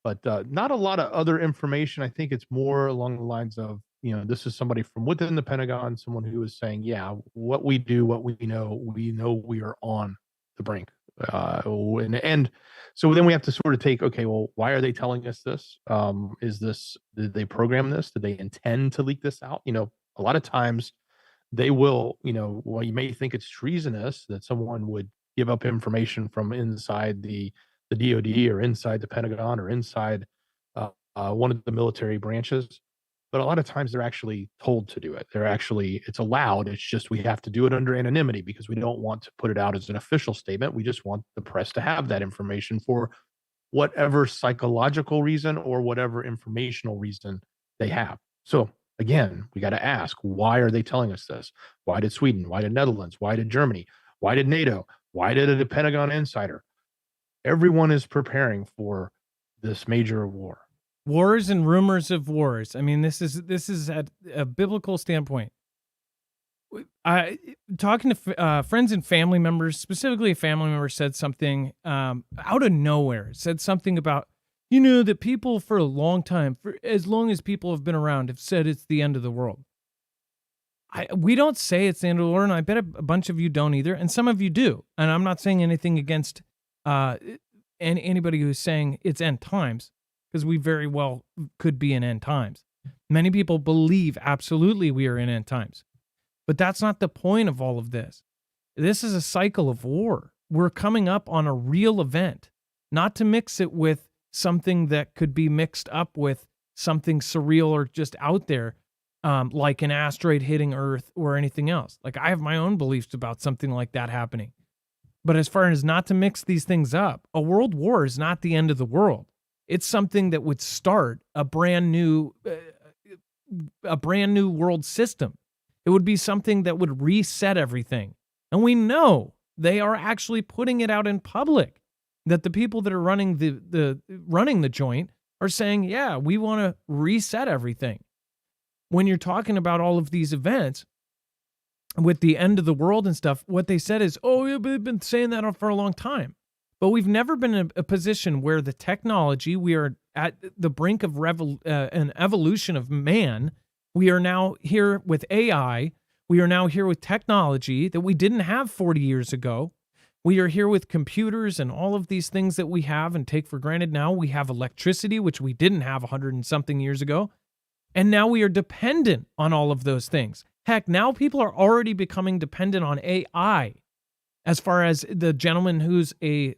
but not a lot of other information. I think it's more along the lines of, this is somebody from within the Pentagon, someone who is saying, yeah, what we do, what we know we are on the brink. And so then we have to sort of take, okay, well, why are they telling us this? Did they program this? Did they intend to leak this out? A lot of times they will, well, you may think it's treasonous that someone would give up information from inside the DoD or inside the Pentagon or inside one of the military branches. But a lot of times they're actually told to do it. It's allowed. It's just we have to do it under anonymity because we don't want to put it out as an official statement. We just want the press to have that information for whatever psychological reason or whatever informational reason they have. So again, we got to ask, why are they telling us this? Why did Sweden? Why did Netherlands? Why did Germany? Why did NATO? Why did a Pentagon insider? Everyone is preparing for this major war. Wars and rumors of wars. I mean, this is at a biblical standpoint. I talking to friends and family members, specifically a family member said something out of nowhere. Said something about, that people for a long time, for as long as people have been around, have said it's the end of the world. We don't say it's the end of the world, and I bet a bunch of you don't either, and some of you do. And I'm not saying anything against anybody who's saying it's end times, because we very well could be in end times. Many people believe absolutely we are in end times. But that's not the point of all of this. This is a cycle of war. We're coming up on a real event, not to mix it with something that could be mixed up with something surreal or just out there, like an asteroid hitting Earth or anything else. Like, I have my own beliefs about something like that happening. But as far as not to mix these things up, a world war is not the end of the world. It's something that would start a brand new world system. It would be something that would reset everything. And we know they are actually putting it out in public, that the people that are running the joint are saying, yeah, we want to reset everything. When you're talking about all of these events with the end of the world and stuff, what they said is, oh, yeah, they've been saying that for a long time. But we've never been in a position where the technology, we are at the brink of an evolution of man. We are now here with AI. We are now here with technology that we didn't have 40 years ago. We are here with computers and all of these things that we have and take for granted now. We have electricity, which we didn't have 100 and something years ago. And now we are dependent on all of those things. Heck, now people are already becoming dependent on AI. As far as the gentleman who's a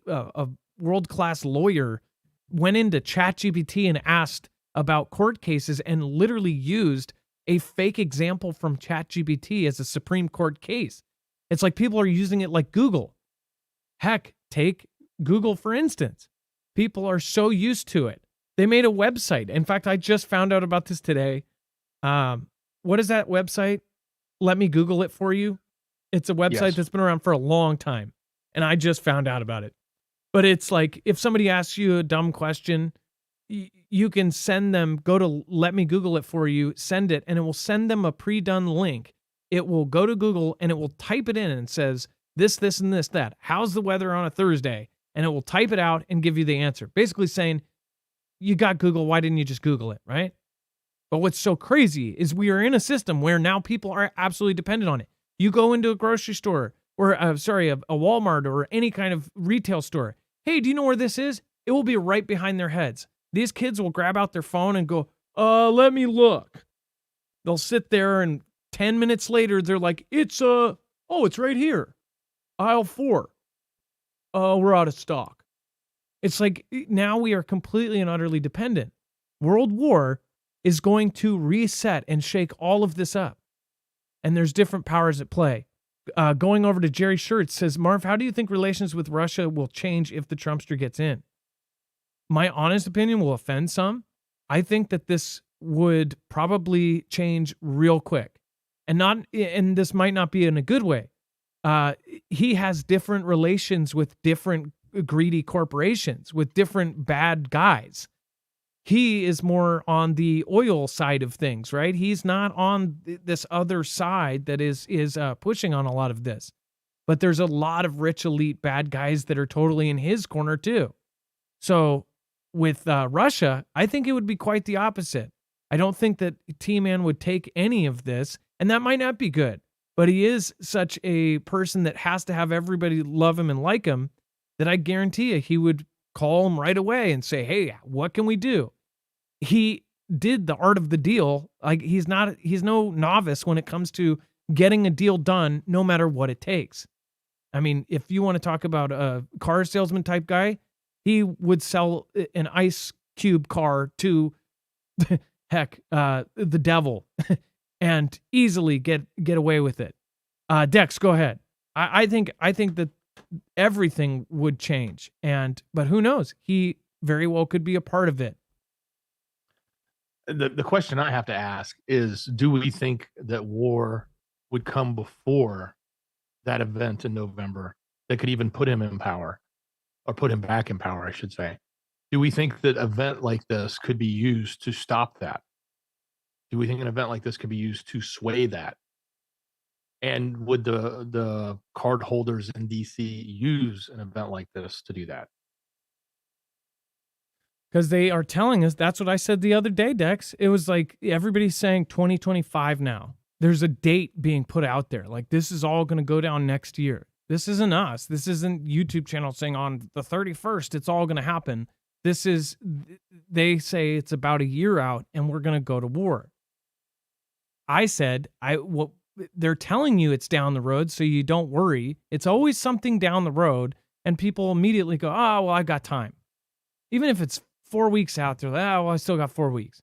world-class lawyer went into ChatGPT and asked about court cases and literally used a fake example from ChatGPT as a Supreme Court case. It's like people are using it like Google. Heck, take Google, for instance. People are so used to it. They made a website. In fact, I just found out about this today. What is that website? Let me Google it for you. It's a website that's been around for a long time, and I just found out about it. But it's like, if somebody asks you a dumb question, you can send them, go to Let Me Google It For You, send it, and it will send them a pre-done link. It will go to Google, and it will type it in and says, this, and this, that. How's the weather on a Thursday? And it will type it out and give you the answer. Basically saying, you got Google, why didn't you just Google it, right? But what's so crazy is we are in a system where now people are absolutely dependent on it. You go into a grocery store or, a Walmart or any kind of retail store. Hey, do you know where this is? It will be right behind their heads. These kids will grab out their phone and go, let me look. They'll sit there and 10 minutes later, they're like, it's right here. Aisle 4. Oh, we're out of stock. It's like now we are completely and utterly dependent. World War is going to reset and shake all of this up. And there's different powers at play. Going over to Jerry Schertz says, Marv, how do you think relations with Russia will change if the Trumpster gets in? My honest opinion will offend some. I think that this would probably change real quick. And this might not be in a good way. Uh, he has different relations with different greedy corporations, with different bad guys. He is more on the oil side of things, right? He's not on this other side that is pushing on a lot of this. But there's a lot of rich elite bad guys that are totally in his corner too. So with Russia, I think it would be quite the opposite. I don't think that T-Man would take any of this, and that might not be good. But he is such a person that has to have everybody love him and like him that I guarantee you he would call him right away and say, "Hey, what can we do?" He did the art of the deal. Like he's no novice when it comes to getting a deal done, no matter what it takes. I mean, if you want to talk about a car salesman type guy, he would sell an ice cube car to heck, the devil and easily get away with it. Dex, go ahead. I think that everything would change, but who knows? He very well could be a part of it. The question I have to ask is, do we think that war would come before that event in November that could even put him in power, or put him back in power, I should say? Do we think that event like this could be used to stop that? Do we think an event like this could be used to sway that? And would the card holders in DC use an event like this to do that? Because they are telling us, that's what I said the other day, Dex. It was like everybody's saying 2025 now. There's a date being put out there. Like this is all going to go down next year. This isn't us. This isn't YouTube channel saying on the 31st it's all going to happen. This is, they say it's about a year out and we're going to go to war. I said, they're telling you it's down the road, so you don't worry. It's always something down the road, and people immediately go, "Oh, well, I got time." Even if it's 4 weeks out, they're like, "Oh, well, I still got 4 weeks."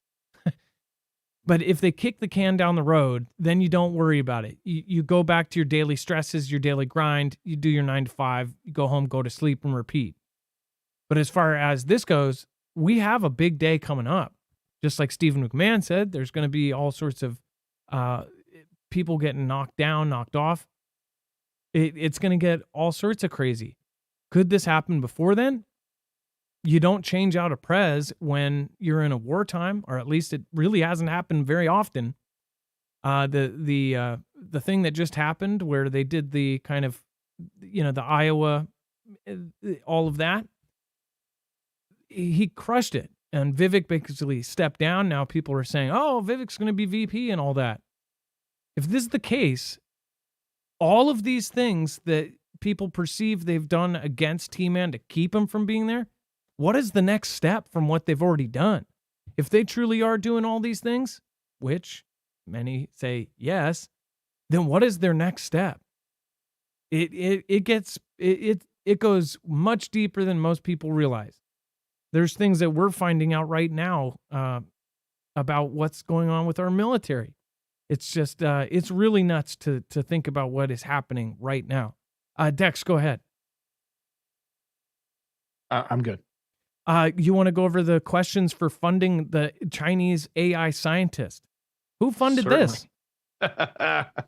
But if they kick the can down the road, then you don't worry about it. You go back to your daily stresses, your daily grind. You do your 9 to 5. You go home, go to sleep, and repeat. But as far as this goes, we have a big day coming up. Just like Stephen McMahon said, there's going to be all sorts of people getting knocked down, knocked off. It's going to get all sorts of crazy. Could this happen before then? You don't change out a prez when you're in a wartime, or at least it really hasn't happened very often. The thing that just happened where they did the kind of, the Iowa, all of that, he crushed it. And Vivek basically stepped down. Now people are saying, "Oh, Vivek's going to be VP and all that." If this is the case, all of these things that people perceive they've done against T-Man to keep him from being there, what is the next step from what they've already done? If they truly are doing all these things, which many say yes, then what is their next step? It goes much deeper than most people realize. There's things that we're finding out right now about what's going on with our military. It's just, it's really nuts to think about what is happening right now. Dex, go ahead. I'm good. You want to go over the questions for funding the Chinese AI scientist? Who funded this?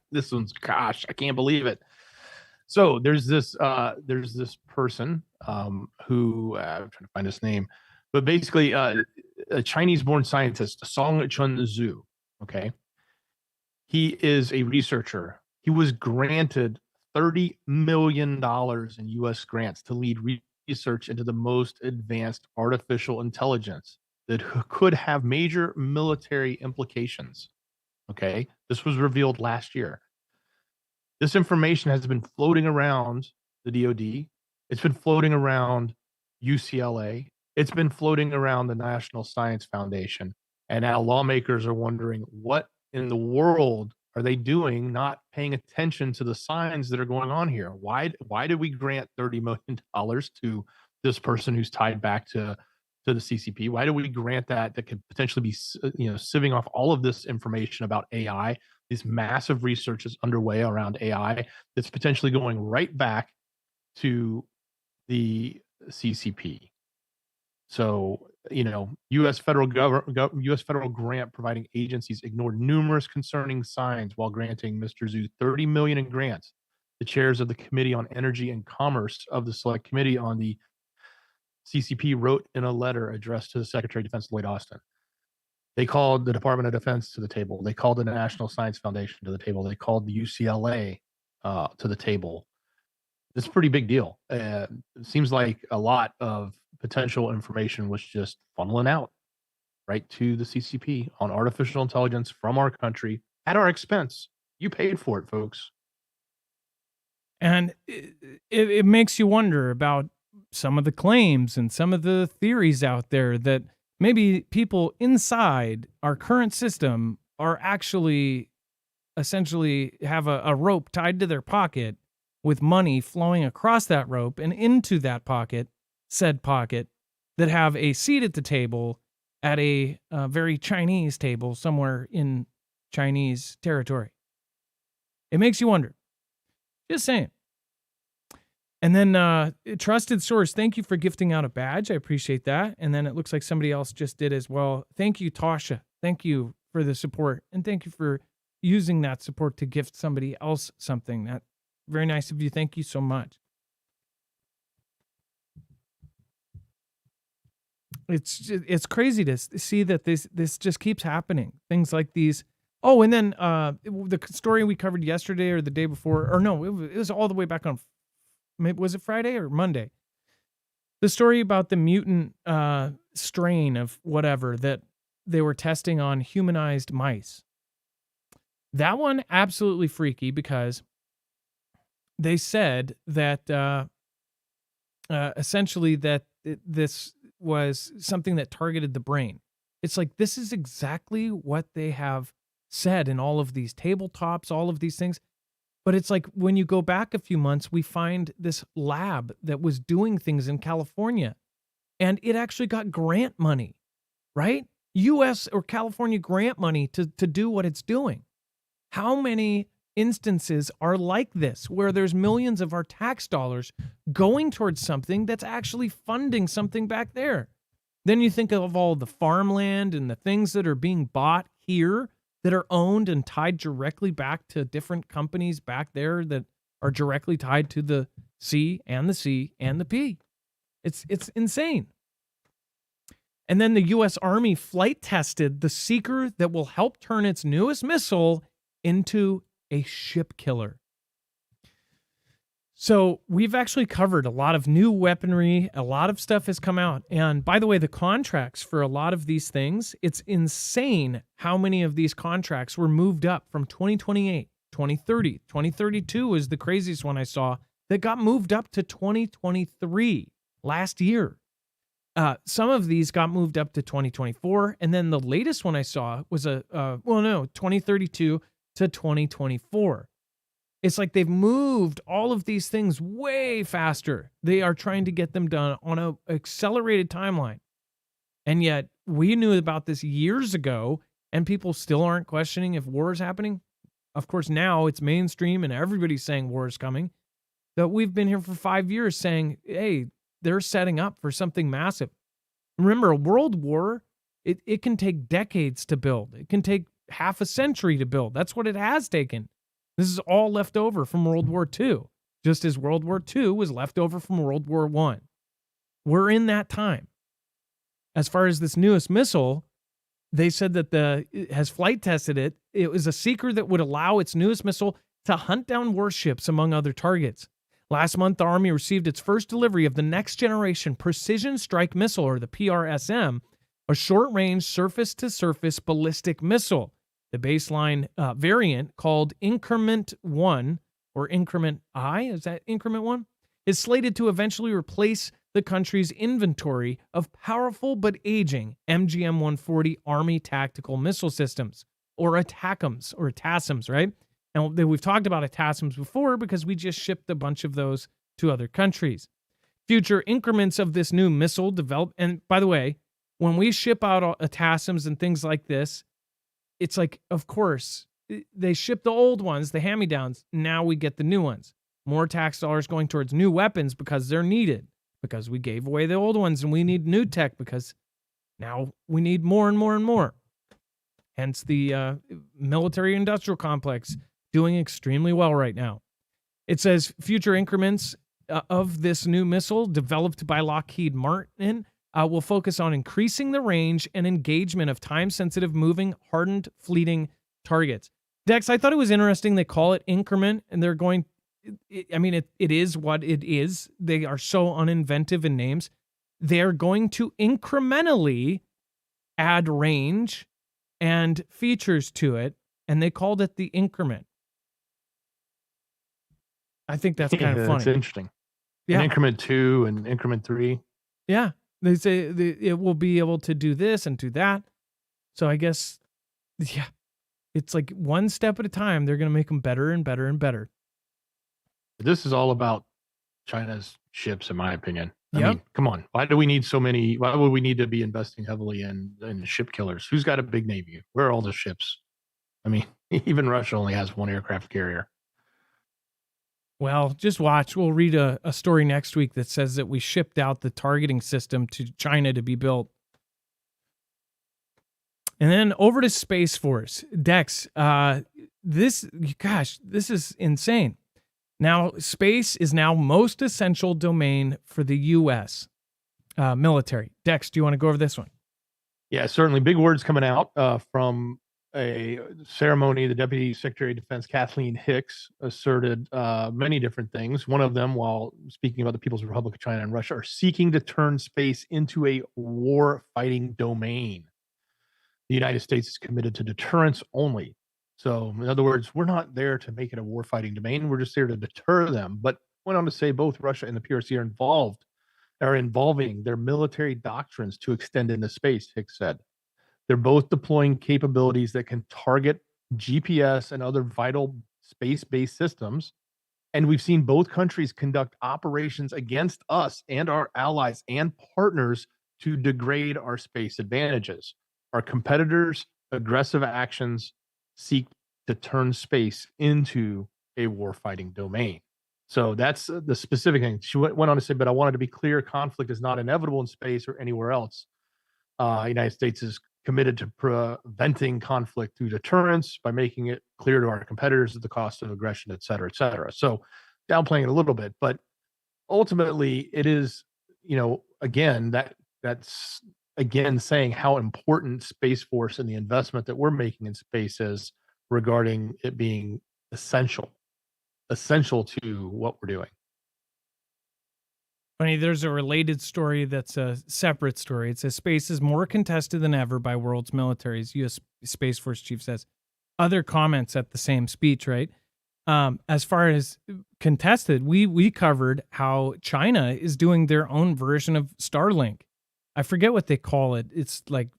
This one's, gosh, I can't believe it. So there's this person who I'm trying to find his name, but basically a Chinese-born scientist, Song Chun Zhu. Okay. He is a researcher. He was granted $30 million in U.S. grants to lead research into the most advanced artificial intelligence that could have major military implications. Okay. This was revealed last year. This information has been floating around the DoD. It's been floating around UCLA. It's been floating around the National Science Foundation. And now lawmakers are wondering, what in the world are they doing, not paying attention to the signs that are going on here? Why did we grant $30 million to this person who's tied back to the CCP? Why do we grant that could potentially be, sieving off all of this information about AI? These massive research is underway around AI that's potentially going right back to the CCP. So U.S. federal U.S. federal grant providing agencies ignored numerous concerning signs while granting Mr. Zhu $30 million in grants. The chairs of the Committee on Energy and Commerce of the Select Committee on the CCP wrote in a letter addressed to the Secretary of Defense Lloyd Austin. They called the Department of Defense to the table. They called the National Science Foundation to the table. They called the UCLA to the table. It's a pretty big deal. It seems like a lot of potential information was just funneling out right to the CCP on artificial intelligence from our country at our expense. You paid for it, folks. And it makes you wonder about some of the claims and some of the theories out there that maybe people inside our current system are actually essentially have a rope tied to their pocket with money flowing across that rope and into that pocket, said pocket, that have a seat at the table at a very Chinese table somewhere in Chinese territory. It makes you wonder. Just saying. And then Trusted Source, thank you for gifting out a badge. I appreciate that. And then it looks like somebody else just did as well. Thank you, Tasha. Thank you for the support. And thank you for using that support to gift somebody else something. That very nice of you. Thank you so much. It's crazy to see that this just keeps happening. Things like these. Oh, and then the story we covered yesterday or the day before, or no, it was all the way back on, was it Friday or Monday? The story about the mutant strain of whatever that they were testing on humanized mice. That one, absolutely freaky, because they said that essentially that this was something that targeted the brain. It's like, this is exactly what they have said in all of these tabletops, all of these things. But it's like, when you go back a few months, we find this lab that was doing things in California, and it actually got grant money, right? US or California grant money to do what it's doing. How many instances are like this, where there's millions of our tax dollars going towards something that's actually funding something back there? Then you think of all the farmland and the things that are being bought here that are owned and tied directly back to different companies back there that are directly tied to the C and the C and the P. It's insane. And then the U.S. Army flight tested the seeker that will help turn its newest missile into a ship killer. So we've actually covered a lot of new weaponry. A lot of stuff has come out. And by the way, the contracts for a lot of these things, it's insane how many of these contracts were moved up from 2028, 2030. 2032 was the craziest one I saw that got moved up to 2023 last year. Some of these got moved up to 2024. And then the latest one I saw was 2032 to 2024. It's like they've moved all of these things way faster. They are trying to get them done on an accelerated timeline. And yet we knew about this years ago, and people still aren't questioning if war is happening. Of course, now it's mainstream and everybody's saying war is coming. But we've been here for 5 years saying, hey, they're setting up for something massive. Remember, a world war, it can take decades to build. It can take half a century to build. That's what it has taken. This is all left over from World War II, just as World War II was left over from World War I. We're in that time. As far as this newest missile, they said that it has flight tested it. It was a seeker that would allow its newest missile to hunt down warships, among other targets. Last month, the Army received its first delivery of the Next Generation Precision Strike Missile, or the PRSM, a short-range surface-to-surface ballistic missile. The baseline variant, called Increment 1, or Increment I, is that Increment 1? Is slated to eventually replace the country's inventory of powerful but aging MGM-140 Army tactical missile systems, or ATACMS, or ATASMs, right? And we've talked about ATASMs before because we just shipped a bunch of those to other countries. Future increments of this new missile develop, and by the way, when we ship out ATASMs and things like this, it's like, of course, they ship the old ones, the hand-me-downs. Now we get the new ones. More tax dollars going towards new weapons because they're needed, because we gave away the old ones and we need new tech because Now we need more and more and more. Hence the military industrial complex doing extremely well right now. It says future increments of this new missile developed by Lockheed Martin will focus on increasing the range and engagement of time-sensitive, moving, hardened, fleeting targets. Dex, I thought it was interesting they call it increment, and they're going, it is what it is. They are so uninventive in names. They're going to incrementally add range and features to it, and they called it the increment. I think that's kind of funny. That's interesting. Yeah. In increment 2 and increment 3. Yeah. They say it will be able to do this and do that. So I guess, yeah, it's like one step at a time. They're going to make them better and better and better. This is all about China's ships, in my opinion. I Yep. mean, come on. Why do we need so many? Why would we need to be investing heavily in ship killers? Who's got a big navy? Where are all the ships? I mean, even Russia only has one aircraft carrier. Well, just watch. We'll read a story next week that says that we shipped out the targeting system to China to be built. And then over to Space Force. Dex, this is insane. Now, space is now most essential domain for the U.S. Military. Dex, do you want to go over this one? Yeah, certainly. Big words coming out from a ceremony. The Deputy Secretary of Defense, Kathleen Hicks, asserted many different things. One of them, while speaking about the People's Republic of China and Russia, are seeking to turn space into a war-fighting domain. The United States is committed to deterrence only. So, in other words, we're not there to make it a war-fighting domain. We're just there to deter them. But went on to say both Russia and the PRC are involving their military doctrines to extend into space, Hicks said. They're both deploying capabilities that can target GPS and other vital space-based systems. And we've seen both countries conduct operations against us and our allies and partners to degrade our space advantages. Our competitors' aggressive actions seek to turn space into a warfighting domain. So that's the specific thing. She went on to say, but I wanted to be clear, conflict is not inevitable in space or anywhere else. The United States is committed to preventing conflict through deterrence by making it clear to our competitors at the cost of aggression, et cetera, et cetera. So downplaying it a little bit, but ultimately it is, again, that's again saying how important Space Force and the investment that we're making in space is regarding it being essential to what we're doing. Funny, there's a related story that's a separate story. It says space is more contested than ever by world's militaries, U.S. Space Force chief says. Other comments at the same speech, right? As far as contested, we covered how China is doing their own version of Starlink. I forget what they call it. It's like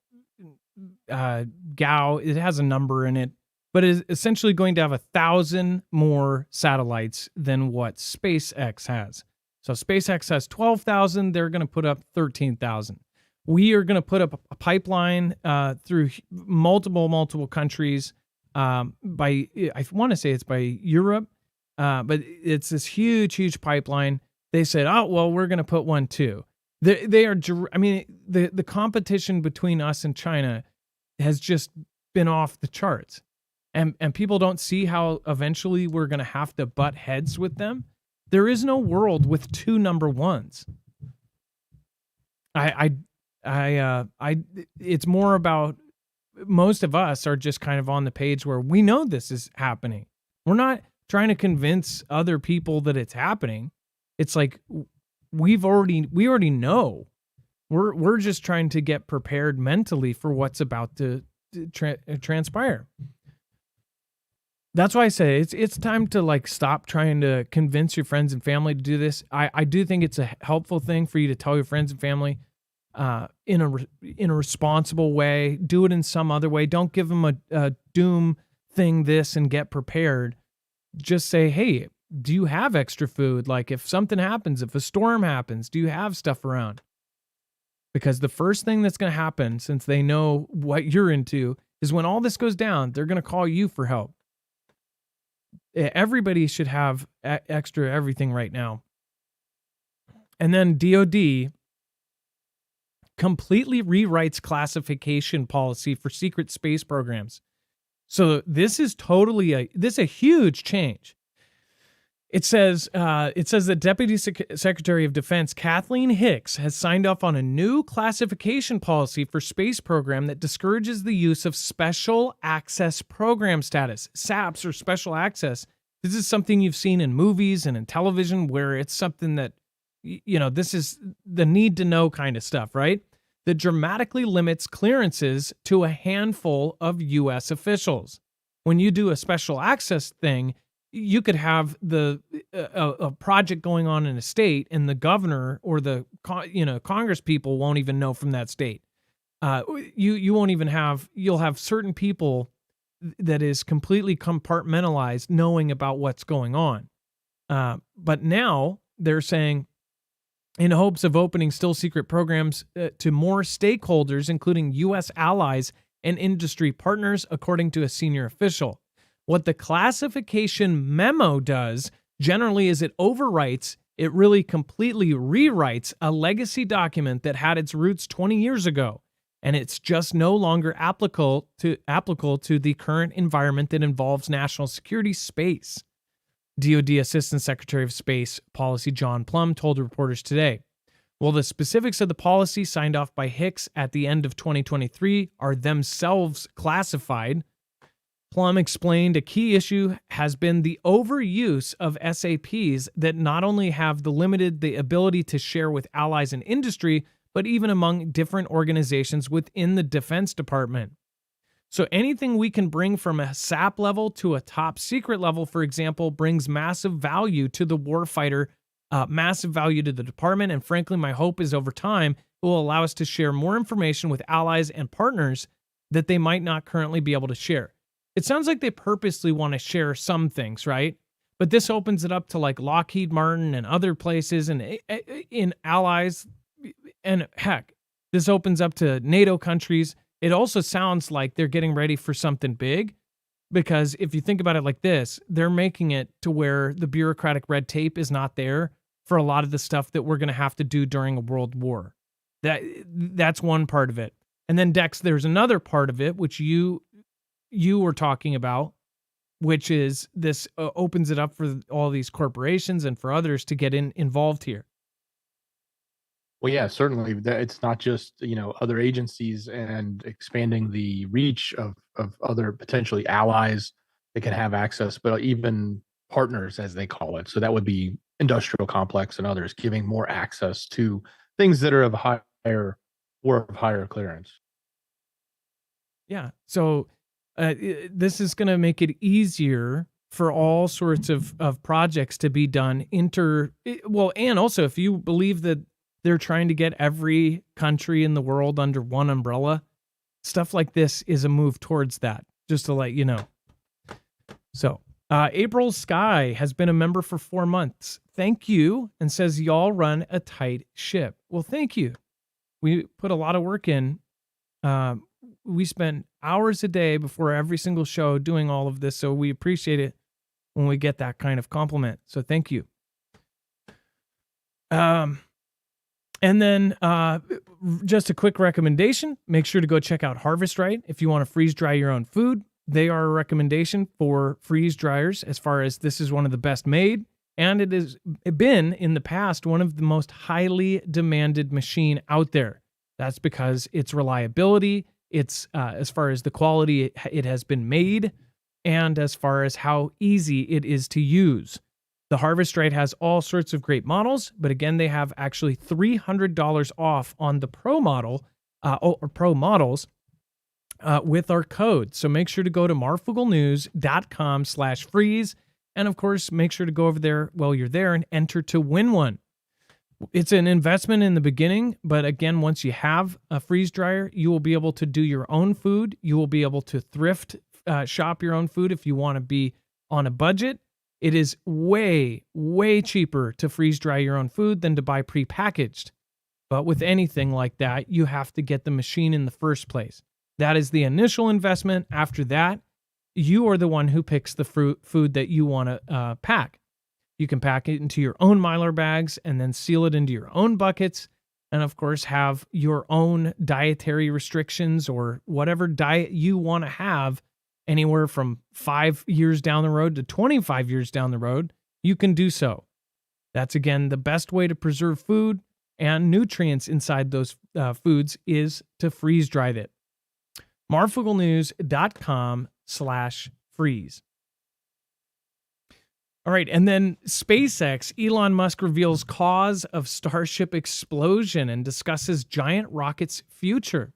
Gao. It has a number in it, but it is essentially going to have 1,000 more satellites than what SpaceX has. So SpaceX has 12,000. They're going to put up 13,000. We are going to put up a pipeline through multiple countries. I want to say it's by Europe, but it's this huge pipeline. They said, oh, well, we're going to put one too. They are, I mean, the competition between us and China has just been off the charts. And people don't see how eventually we're going to have to butt heads with them. There is no world with two number ones. It's more about, most of us are just kind of on the page where we know this is happening. We're not trying to convince other people that it's happening. It's like we already know. We're just trying to get prepared mentally for what's about to transpire. That's why I say it's time to like stop trying to convince your friends and family to do this. I do think it's a helpful thing for you to tell your friends and family in a responsible way. Do it in some other way. Don't give them a doom thing this and get prepared. Just say, hey, do you have extra food? Like if something happens, if a storm happens, do you have stuff around? Because the first thing that's going to happen, since they know what you're into, is when all this goes down, they're going to call you for help. Everybody should have extra everything right now. And then DOD completely rewrites classification policy for secret space programs. So this is a huge change. It says that Deputy Secretary of Defense Kathleen Hicks has signed off on a new classification policy for space program that discourages the use of special access program status, SAPs, or special access. This is something you've seen in movies and in television where it's something that, this is the need to know kind of stuff, right? That dramatically limits clearances to a handful of U.S. officials. When you do a special access thing, you could have a project going on in a state, and the governor or the Congress people won't even know from that state. You won't even have. You'll have certain people that is completely compartmentalized, knowing about what's going on. But now they're saying, in hopes of opening still secret programs to more stakeholders, including U.S. allies and industry partners, according to a senior official. What the classification memo does generally is it really completely rewrites a legacy document that had its roots 20 years ago, and it's just no longer applicable to the current environment that involves national security space. DoD Assistant Secretary of Space Policy John Plum told reporters today. Well, the specifics of the policy signed off by Hicks at the end of 2023 are themselves classified. Plum explained a key issue has been the overuse of SAPs that not only have the ability to share with allies and industry, but even among different organizations within the Defense Department. So anything we can bring from a SAP level to a top secret level, for example, brings massive value to the warfighter, massive value to the department, and frankly, my hope is over time, it will allow us to share more information with allies and partners that they might not currently be able to share. It sounds like they purposely want to share some things, right? But this opens it up to like Lockheed Martin and other places and in allies. And heck, this opens up to NATO countries. It also sounds like they're getting ready for something big, because if you think about it like this, they're making it to where the bureaucratic red tape is not there for a lot of the stuff that we're going to have to do during a world war. That's one part of it. And then Dex, there's another part of it, which you were talking about, which is this opens it up for all these corporations and for others to get involved here. Well, yeah, certainly. It's not just other agencies and expanding the reach of other potentially allies that can have access, but even partners, as they call it. So that would be industrial complex and others, giving more access to things that are of higher clearance. Yeah. So this is going to make it easier for all sorts of projects to be done and also if you believe that they're trying to get every country in the world under one umbrella, stuff like this is a move towards that, just to let you know. So April Sky has been a member for 4 months. Thank you, and says y'all run a tight ship. Well, thank you. We put a lot of work in. We spend hours a day before every single show doing all of this, so we appreciate it when we get that kind of compliment. So thank you. And then just a quick recommendation, make sure to go check out Harvest Right if you want to freeze dry your own food. They are a recommendation for freeze dryers as far as this is one of the best made, and it has been in the past one of the most highly demanded machine out there. That's because its reliability, it's as far as the quality it has been made, and as far as how easy it is to use. The Harvest Right has all sorts of great models, but again, they have actually $300 off on the Pro model or Pro models with our code. So make sure to go to marfooglenews.com/freeze. And of course, make sure to go over there while you're there and enter to win one. It's an investment in the beginning, but again, once you have a freeze dryer, you will be able to do your own food. You will be able to thrift shop your own food if you want to be on a budget. It is way, way cheaper to freeze dry your own food than to buy prepackaged. But with anything like that, you have to get the machine in the first place. That is the initial investment. After that, you are the one who picks the food that you want to pack. You can pack it into your own Mylar bags and then seal it into your own buckets. and of course have your own dietary restrictions or whatever diet you want to have, anywhere from 5 years down the road to 25 years down the road, you can do so. That's, again, the best way to preserve food and nutrients inside those foods is to freeze dry it. marfooglenews.com/freeze. All right, and then SpaceX, Elon Musk reveals cause of Starship explosion and discusses giant rocket's future.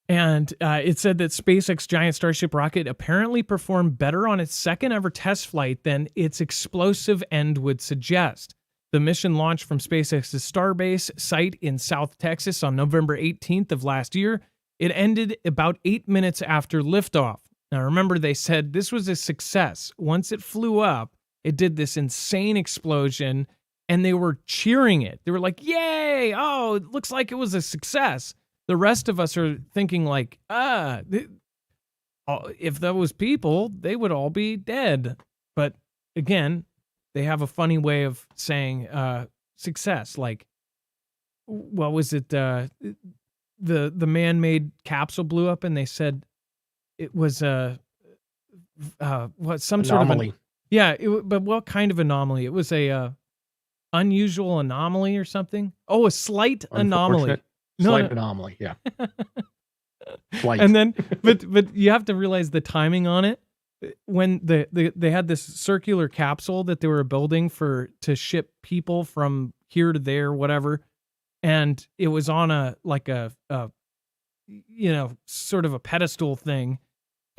And it said that SpaceX giant Starship rocket apparently performed better on its second ever test flight than its explosive end would suggest. The mission launched from SpaceX's Starbase site in South Texas on November 18th of last year. It ended about 8 minutes after liftoff. Now, remember, they said this was a success. Once it flew up, it did this insane explosion, and they were cheering it. They were like, yay! Oh, it looks like it was a success. The rest of us are thinking like, if that was people, they would all be dead. But again, they have a funny way of saying success. Like, what was it? The man-made capsule blew up, and they said it was some anomaly. sort of but what kind of anomaly? It was a unusual anomaly or something. Oh, a slight anomaly. Slight anomaly, yeah. Slight. And then, but you have to realize the timing on it. When they had this circular capsule that they were building to ship people from here to there, whatever, and it was on a sort of a pedestal thing.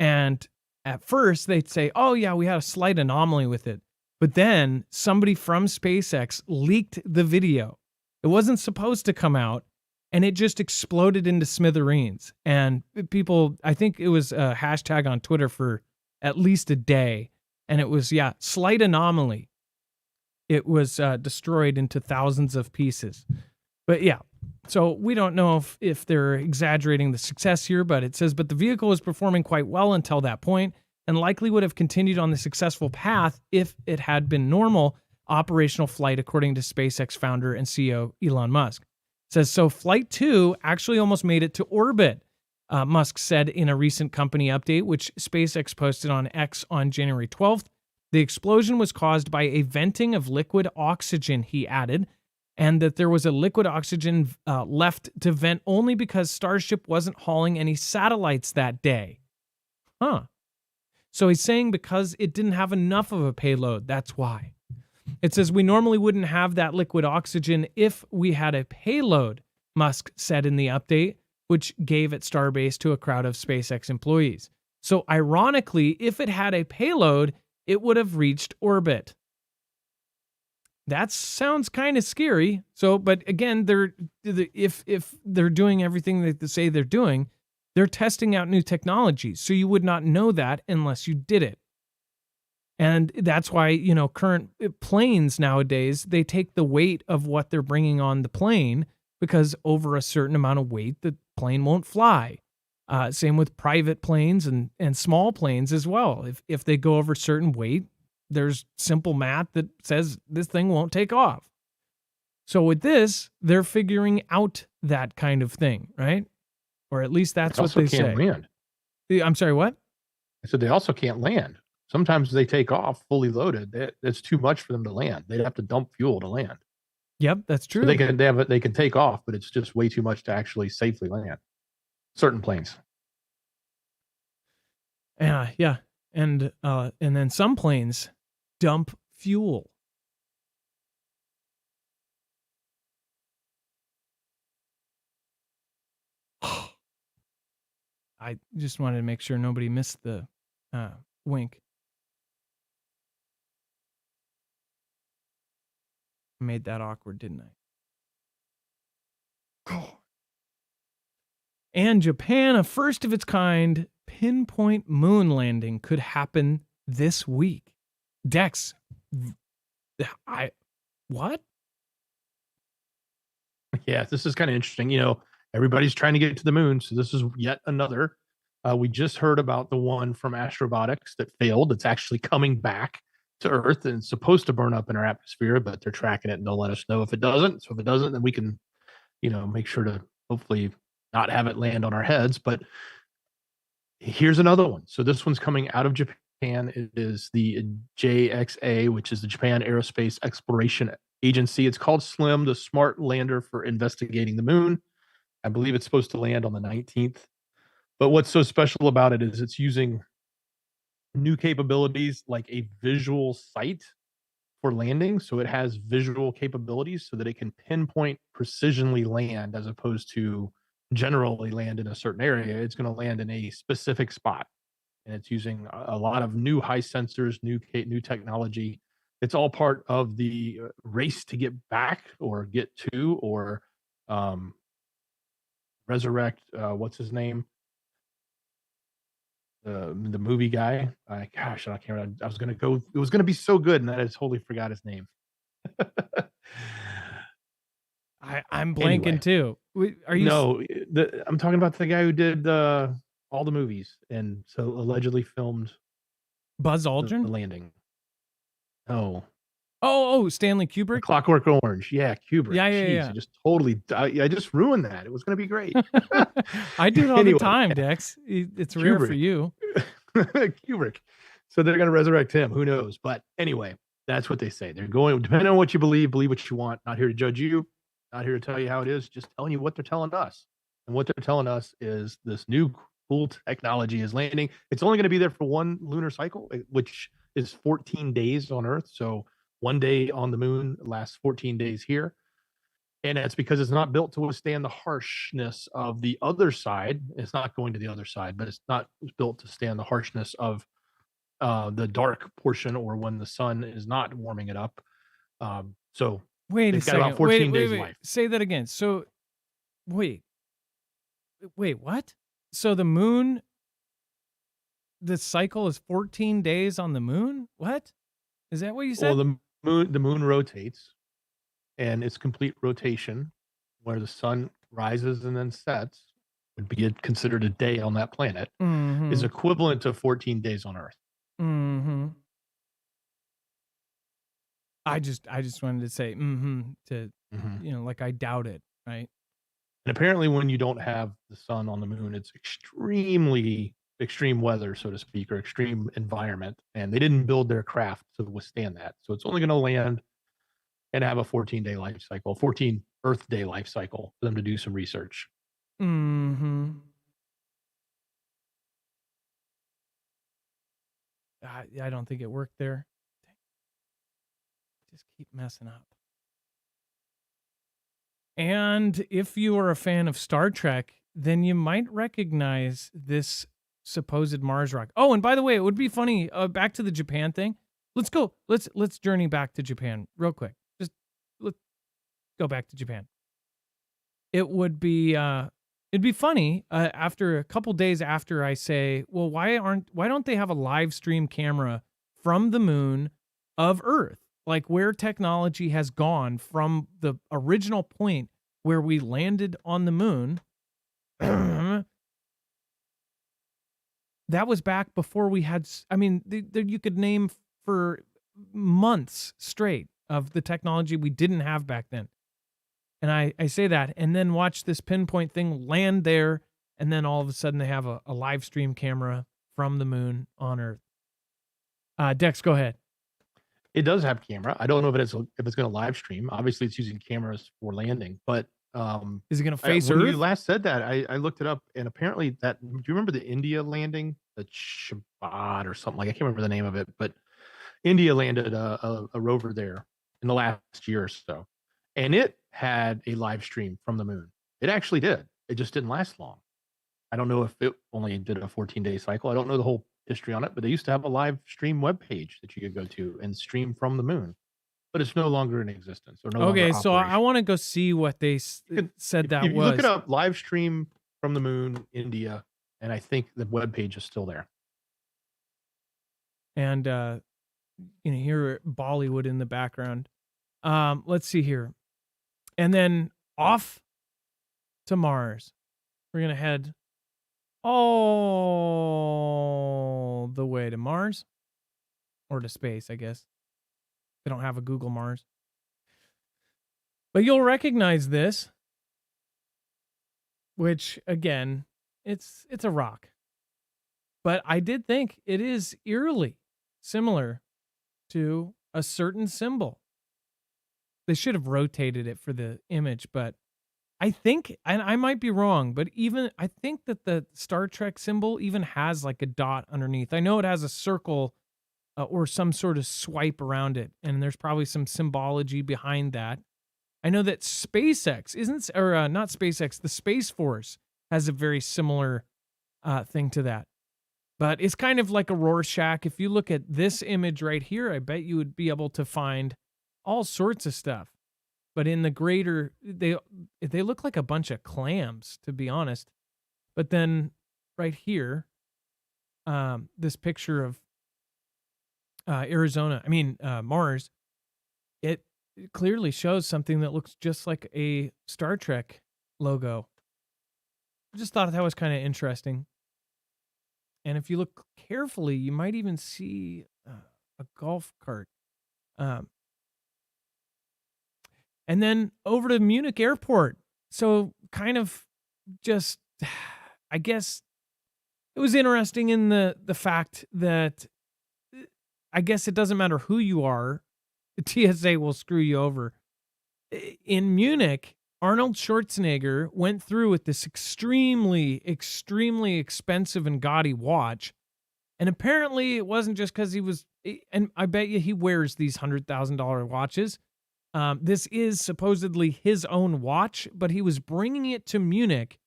And at first they'd say, oh yeah, we had a slight anomaly with it. But then somebody from SpaceX leaked the video. It wasn't supposed to come out, and it just exploded into smithereens. And people, I think it was a hashtag on Twitter for at least a day. And it was, slight anomaly. It was destroyed into thousands of pieces. But yeah, so we don't know if they're exaggerating the success here, but it says, but the vehicle was performing quite well until that point and likely would have continued on the successful path if it had been normal operational flight, according to SpaceX founder and CEO Elon Musk. It says, so Flight 2 actually almost made it to orbit, Musk said in a recent company update, which SpaceX posted on X on January 12th. The explosion was caused by a venting of liquid oxygen, he added, and that there was a liquid oxygen left to vent only because Starship wasn't hauling any satellites that day. So he's saying because it didn't have enough of a payload, that's why. It says we normally wouldn't have that liquid oxygen if we had a payload, Musk said in the update, which gave at Starbase to a crowd of SpaceX employees. So ironically, if it had a payload, it would have reached orbit. That sounds kind of scary. So, but again, if they're doing everything that they say they're doing, they're testing out new technologies. So you would not know that unless you did it. And that's why, current planes nowadays, they take the weight of what they're bringing on the plane, because over a certain amount of weight, the plane won't fly. Same with private planes and small planes as well. If they go over certain weight, there's simple math that says this thing won't take off. So with this, they're figuring out that kind of thing, right? Or at least that's what they say. Land. I'm sorry, what? I said they also can't land. Sometimes they take off fully loaded. It's too much for them to land. They'd have to dump fuel to land. Yep, that's true. So they can take off, but it's just way too much to actually safely land. Certain planes. Yeah. And then some planes dump fuel. I just wanted to make sure nobody missed the wink. I made that awkward, didn't I? And Japan, a first of its kind pinpoint moon landing could happen this week. Dex, what? Yeah, this is kind of interesting. Everybody's trying to get to the moon, so this is yet another. We just heard about the one from Astrobotics that failed. It's actually coming back. to Earth, and it's supposed to burn up in our atmosphere, but they're tracking it and they'll let us know if it doesn't. So if it doesn't, then we can, make sure to hopefully not have it land on our heads. But here's another one. So this one's coming out of Japan. It is the JXA, which is the Japan Aerospace Exploration Agency. It's called SLIM, the Smart Lander for Investigating the Moon. I believe it's supposed to land on the 19th. But what's so special about it is it's using new capabilities like a visual sight for landing. So it has visual capabilities so that it can pinpoint precisionally land as opposed to generally land in a certain area. It's going to land in a specific spot. And it's using a lot of new high sensors, new technology. It's all part of the race to get back or get to or resurrect. What's his name? The movie guy. Gosh, I can't remember. I was gonna go. It was gonna be so good, and I totally forgot his name. I'm blanking Anyway. too. Are you? No, I'm talking about the guy who did all the movies, and so allegedly filmed Buzz the Aldrin? landing. No, Oh, Stanley Kubrick? Clockwork Orange. Yeah, Kubrick. Yeah. I just totally. I just ruined that. It was gonna be great. I do it all Anyway, the time, Dex. It's rare for Kubrick. you. Kubrick. So they're going to resurrect him. Who knows? But anyway, that's what they say. They're going, depending on what you believe what you want. Not here to judge you. Not here to tell you how it is. Just telling you what they're telling us. And what they're telling us is this new cool technology is landing. It's only going to be there for one lunar cycle, which is 14 days on Earth. So one day on the moon lasts 14 days here. And that's because it's not built to withstand the harshness of the other side. It's not going to the other side, but it's not built to stand the harshness of the dark portion or when the sun is not warming it up. So Wait a they've got second. about 14 wait, days wait. life. Say that again. So, wait, what? So the moon, the cycle is 14 days on the moon? What? Is that what you said? Well, the moon rotates, and its complete rotation, where the sun rises and then sets, would be considered a day on that planet, is equivalent to 14 days on Earth. I just wanted to say to like I doubt it, right? And apparently when you don't have the sun on the moon, it's extreme weather, so to speak, or extreme environment. And they didn't build their craft to withstand that. So it's only going to land and have a 14-day life cycle, 14 Earth day life cycle for them to do some research. I don't think it worked there. Just keep messing up. And if you are a fan of Star Trek, then you might recognize this supposed Mars rock. Oh, and by the way, it would be funny. Back to the Japan thing. Let's go. Let's journey back to Japan real quick. Just let's go back to Japan. It would be it'd be funny after a couple days after I say, well, why don't they have a live stream camera from the moon of Earth? Like where technology has gone from the original point where we landed on the moon. That was back before we had, I mean, you could name for months straight of the technology we didn't have back then. And I say that and then watch this pinpoint thing land there. And then all of a sudden they have a live stream camera from the moon on Earth. Dex, go ahead. It does have camera. I don't know if it's going to live stream. Obviously, it's using cameras for landing. But is it going to face when Earth? you last said that, I looked it up, and apparently do you remember the India landing, the Shabbat or something like? I can't remember the name of it, but India landed a rover there in the last year or so, and it had a live stream from the moon. It actually did. It just didn't last long. I don't know if it only did a 14-day cycle. I don't know the whole history on it, but they used to have a live stream web page that you could go to and stream from the moon, but it's no longer in existence or no longer Okay, so I operational. want to go see what they said that if you was. look it up, live stream from the moon, India, and I think the web page is still there. And hear Bollywood in the background. Let's see here, and then off to Mars. We're gonna head all the way to Mars. or to space, I guess. They don't have a Google Mars. But you'll recognize this, which again, it's a rock. But I did think it is eerily similar to a certain symbol. They should have rotated it for the image, but I think, and I might be wrong, but even I think that the Star Trek symbol even has like a dot underneath. I know it has a circle or some sort of swipe around it, and there's probably some symbology behind that. I know that SpaceX isn't, or not SpaceX, the Space Force has a very similar thing to that. But it's kind of like a Rorschach. If you look at this image right here, I bet you would be able to find all sorts of stuff. But in the greater, they look like a bunch of clams, to be honest. But then right here, this picture of Mars, it clearly shows something that looks just like a Star Trek logo. I just thought that was kind of interesting. And if you look carefully, you might even see a golf cart. And then over to Munich airport. So kind of just, I guess it was interesting in the fact that I guess it doesn't matter who you are, the TSA will screw you over. In Munich, Arnold Schwarzenegger went through with this extremely, extremely expensive and gaudy watch. And apparently it wasn't just because he was, and I bet you he wears these $100,000 watches. This is supposedly his own watch, but he was bringing it to Munich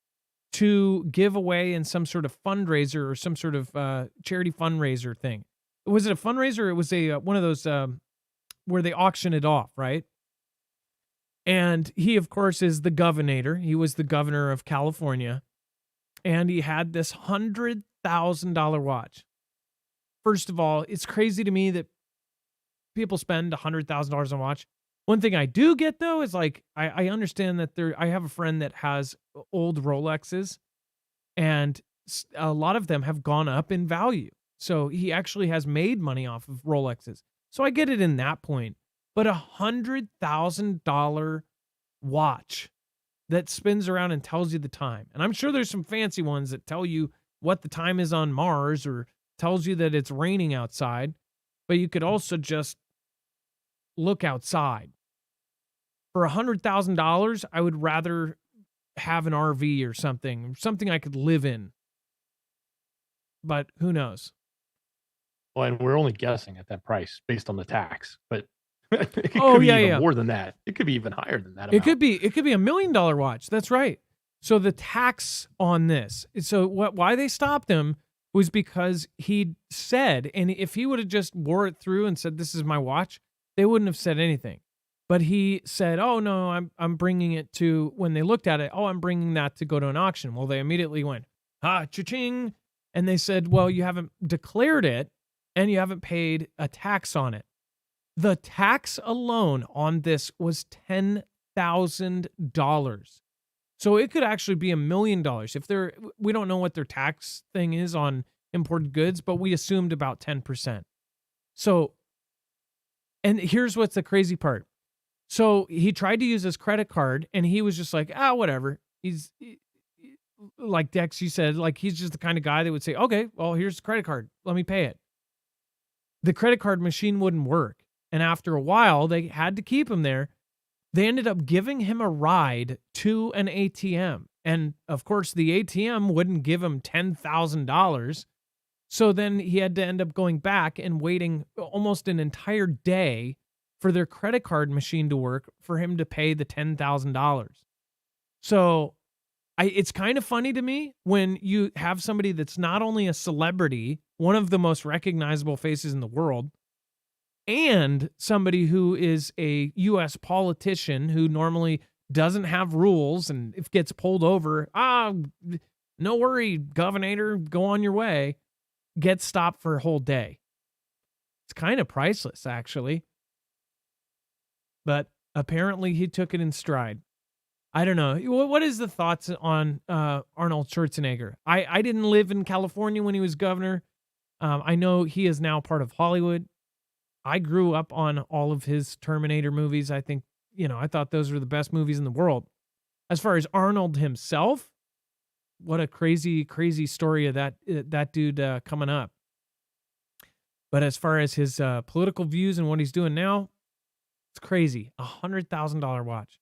to give away in some sort of fundraiser or some sort of charity fundraiser thing. Was it a fundraiser? It was a one of those where they auction it off, right? And he, of course, is the governor. He was the governor of California. And he had this $100,000 watch. First of all, it's crazy to me that people spend $100,000 on a watch. One thing I do get, though, is like, I understand that I have a friend that has old Rolexes, and a lot of them have gone up in value. So he actually has made money off of Rolexes. So I get it in that point. But $100,000 watch that spins around and tells you the time. And I'm sure there's some fancy ones that tell you what the time is on Mars or tells you that it's raining outside. But you could also just look outside. For $100,000, I would rather have an RV or something I could live in. But who knows? Well, and we're only guessing at that price based on the tax, but it could be even more than that. It could be even higher than that. It could be $1 million watch. That's right. So the tax on this, so why they stopped him was because he said, and if he would have just wore it through and said, "This is my watch," they wouldn't have said anything. But he said, "Oh no, I'm bringing it to," when they looked at it, "Oh, I'm bringing that to go to an auction." Well, they immediately went, cha-ching. And they said, "Well, you haven't declared it and you haven't paid a tax on it." The tax alone on this was $10,000. So it could actually be $1 million. We don't know what their tax thing is on imported goods, but we assumed about 10%. So, and here's what's the crazy part. So he tried to use his credit card and he was just like, whatever. He's like Dex, you said, like he's just the kind of guy that would say, "Okay, well, here's the credit card. Let me pay it." The credit card machine wouldn't work. And after a while, they had to keep him there. They ended up giving him a ride to an ATM. And of course, the ATM wouldn't give him $10,000. So then he had to end up going back and waiting almost an entire day for their credit card machine to work for him to pay the $10,000. So it's kind of funny to me when you have somebody that's not only a celebrity, one of the most recognizable faces in the world, and somebody who is a U.S. politician who normally doesn't have rules, and if gets pulled over, no worry, governor, go on your way, gets stopped for a whole day. It's kind of priceless, actually. But apparently he took it in stride. I don't know. What is the thoughts on Arnold Schwarzenegger? I didn't live in California when he was governor. I know he is now part of Hollywood. I grew up on all of his Terminator movies. I think, I thought those were the best movies in the world. As far as Arnold himself, what a crazy, crazy story of that dude coming up. But as far as his political views and what he's doing now, it's crazy. $100,000 watch.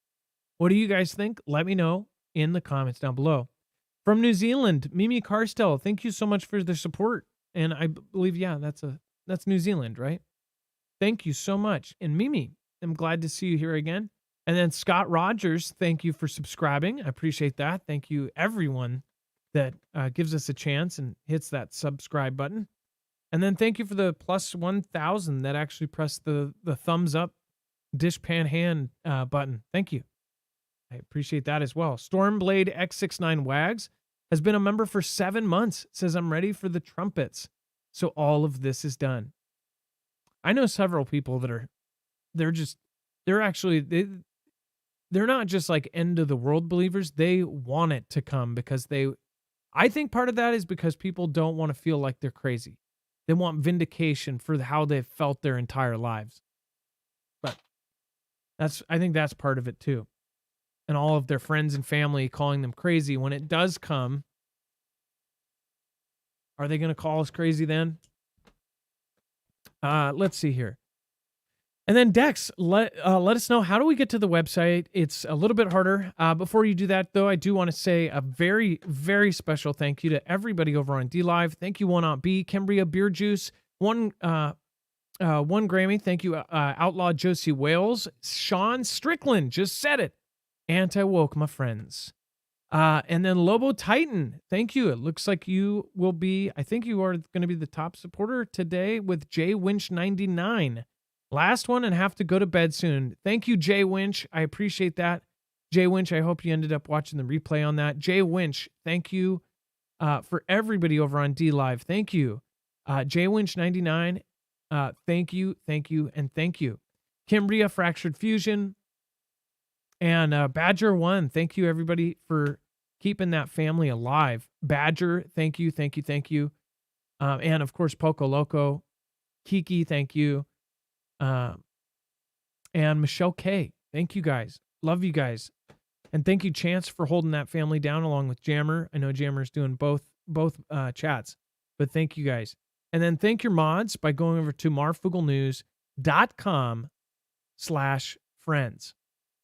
What do you guys think? Let me know in the comments down below. From New Zealand, Mimi Carstel, thank you so much for the support. And I believe, that's New Zealand, right? Thank you so much. And Mimi, I'm glad to see you here again. And then Scott Rogers, thank you for subscribing. I appreciate that. Thank you, everyone that gives us a chance and hits that subscribe button. And then thank you for the plus 1,000 that actually pressed the thumbs up dishpan hand button. Thank you. I appreciate that as well. Stormblade X69 Wags has been a member for 7 months. Says, I'm ready for the trumpets. So all of this is done. I know several people that they're not just like end of the world believers. They want it to come because I think part of that is because people don't want to feel like they're crazy. They want vindication for how they've felt their entire lives. But I think that's part of it too. And all of their friends and family calling them crazy. When it does come, are they going to call us crazy then? Let's see here. And then Dex, let us know, how do we get to the website? It's a little bit harder. Before you do that, though, I do want to say a very, very special thank you to everybody over on DLive. Thank you, One Aunt B, Cambria Beer Juice, one Grammy. Thank you, Outlaw Josie Wales, Sean Strickland, just said it. Anti-woke, my friends. And then Lobo Titan, thank you. It looks like you will be, I think you are going to be the top supporter today with J Winch 99. Last one and have to go to bed soon. Thank you, Jay Winch. I appreciate that. Jay Winch, I hope you ended up watching the replay on that. Jay Winch, thank you for everybody over on DLive. Thank you. Jay Winch 99, thank you, and thank you. Kimbria Fractured Fusion and Badger 1, thank you, everybody, for keeping that family alive. Badger, thank you. And, of course, Poco Loco. Kiki, thank you. And Michelle K. Thank you guys. Love you guys. And thank you, Chance, for holding that family down along with Jammer. I know Jammer's doing both chats, but thank you guys. And then thank your mods by going over to marfugglenews.com/friends.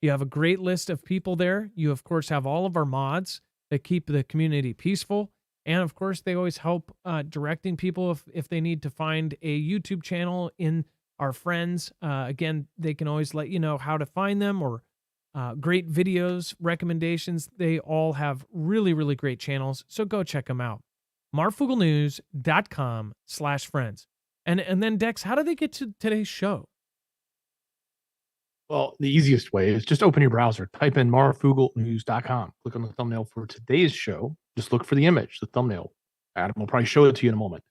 You have a great list of people there. You, of course, have all of our mods that keep the community peaceful. And, of course, they always help directing people if they need to find a YouTube channel in our friends. Again, they can always let you know how to find them, or great videos, recommendations. They all have really, really great channels. So go check them out. marfugglenews.com/friends. And then, Dex, how do they get to today's show? Well, the easiest way is just open your browser, type in marfugglenews.com, click on the thumbnail for today's show. Just look for the image, the thumbnail. Adam will probably show it to you in a moment.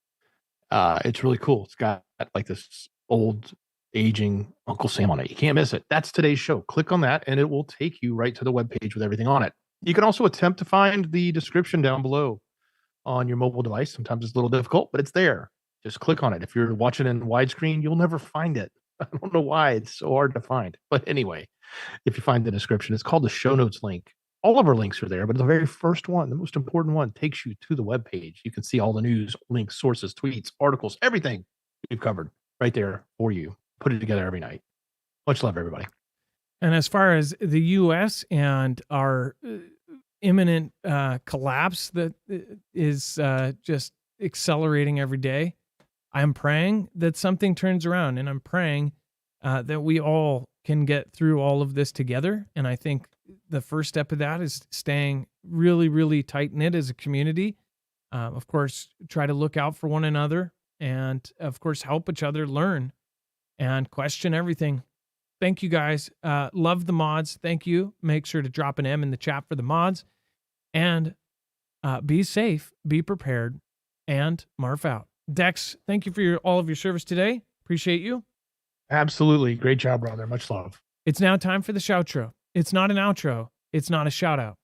It's really cool. It's got like this old aging Uncle Sam on it. You can't miss it. That's today's show. Click on that and it will take you right to the webpage with everything on it. You can also attempt to find the description down below on your mobile device. Sometimes it's a little difficult, but it's there. Just click on it. If you're watching in widescreen, you'll never find it. I don't know why it's so hard to find. But anyway, if you find the description, it's called the show notes link. All of our links are there, but the very first one, the most important one, takes you to the webpage. You can see all the news, links, sources, tweets, articles, everything we've covered right there for you. Put it together every night. Much love, everybody. And as far as the U.S. and our imminent collapse that is just accelerating every day, I'm praying that something turns around, and I'm praying that we all can get through all of this together. And I think the first step of that is staying really, really tight-knit as a community. Of course, try to look out for one another, and of course, help each other learn and question everything. Thank you, guys. Love the mods. Thank you. Make sure to drop an M in the chat for the mods. And be safe, be prepared, and Marf out. Dex, thank you for all of your service today. Appreciate you. Absolutely. Great job, brother. Much love. It's now time for the shoutro. It's not an outro. It's not a shout out.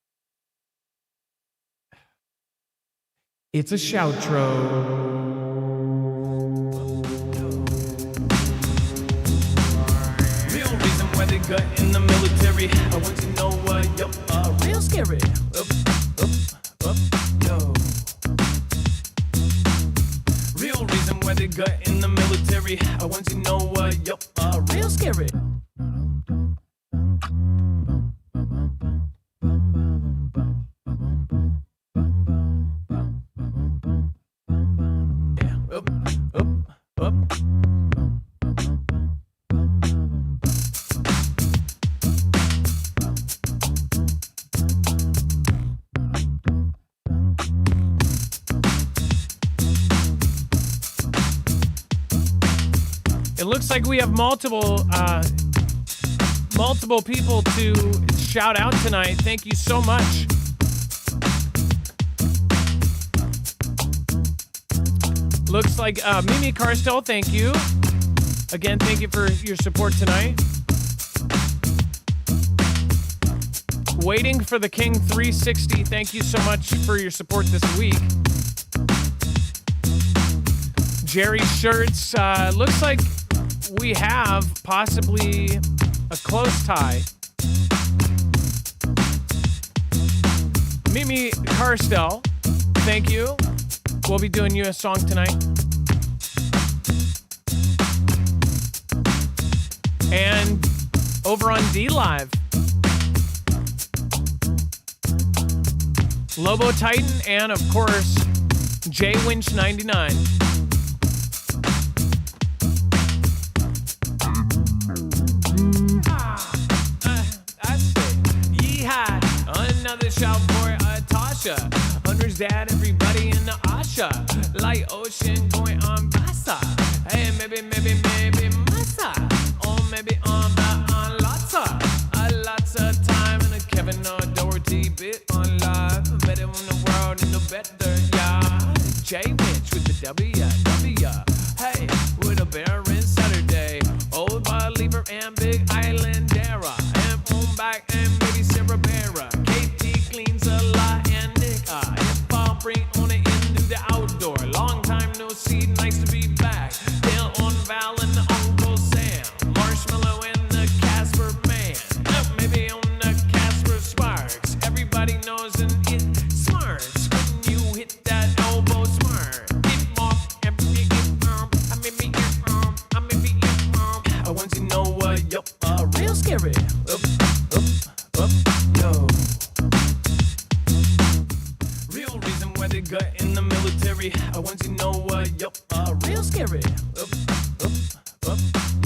It's a shoutro. gut in the military. I want to know what, yo, real scary. Up, yo. Real reason why they gut in the military. I want to know what, yo, real scary. Up. It looks like we have multiple people to shout out tonight. Thank you so much. Looks like Mimi Carstel, thank you. Again, thank you for your support tonight. Waiting for the King 360, thank you so much for your support this week. Jerry Shirts, looks like we have possibly a close tie. Mimi Carstel, thank you. We'll be doing you a song tonight. And over on D Live, Lobo Titan, and of course, J Winch 99. I say, yeehaw, another shout for Tasha. Understand everybody in the Asha, like ocean going on Bassa. Hey, maybe Massa, or maybe on lots of time in a Kevin or Doherty bit on live. Better in the world and no better, yeah. J Winch with the W. Hey, with a Baron Saturday, Old Believer and Big Islandera, and Boom Back and maybe Sarah Barra. KT cleans a lot and Nick. If I bring on it into the outdoor, long time no see, nice to be back. Dale on Val and the Uncle Sam, Marshmallow and the Casper Man, maybe on the Casper Sparks. Everybody knows and it smarts when you hit that elbow smart. I want to know what, yo, real scary. Up, yo. Real reason why they gut in the military. I want to know what, yo, real scary. Up,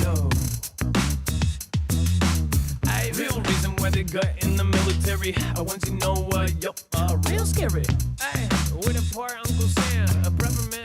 yo. Real reason why they gut in the military. I want to know what, yo, real scary. Hey, with a poor Uncle Sam, a brother man.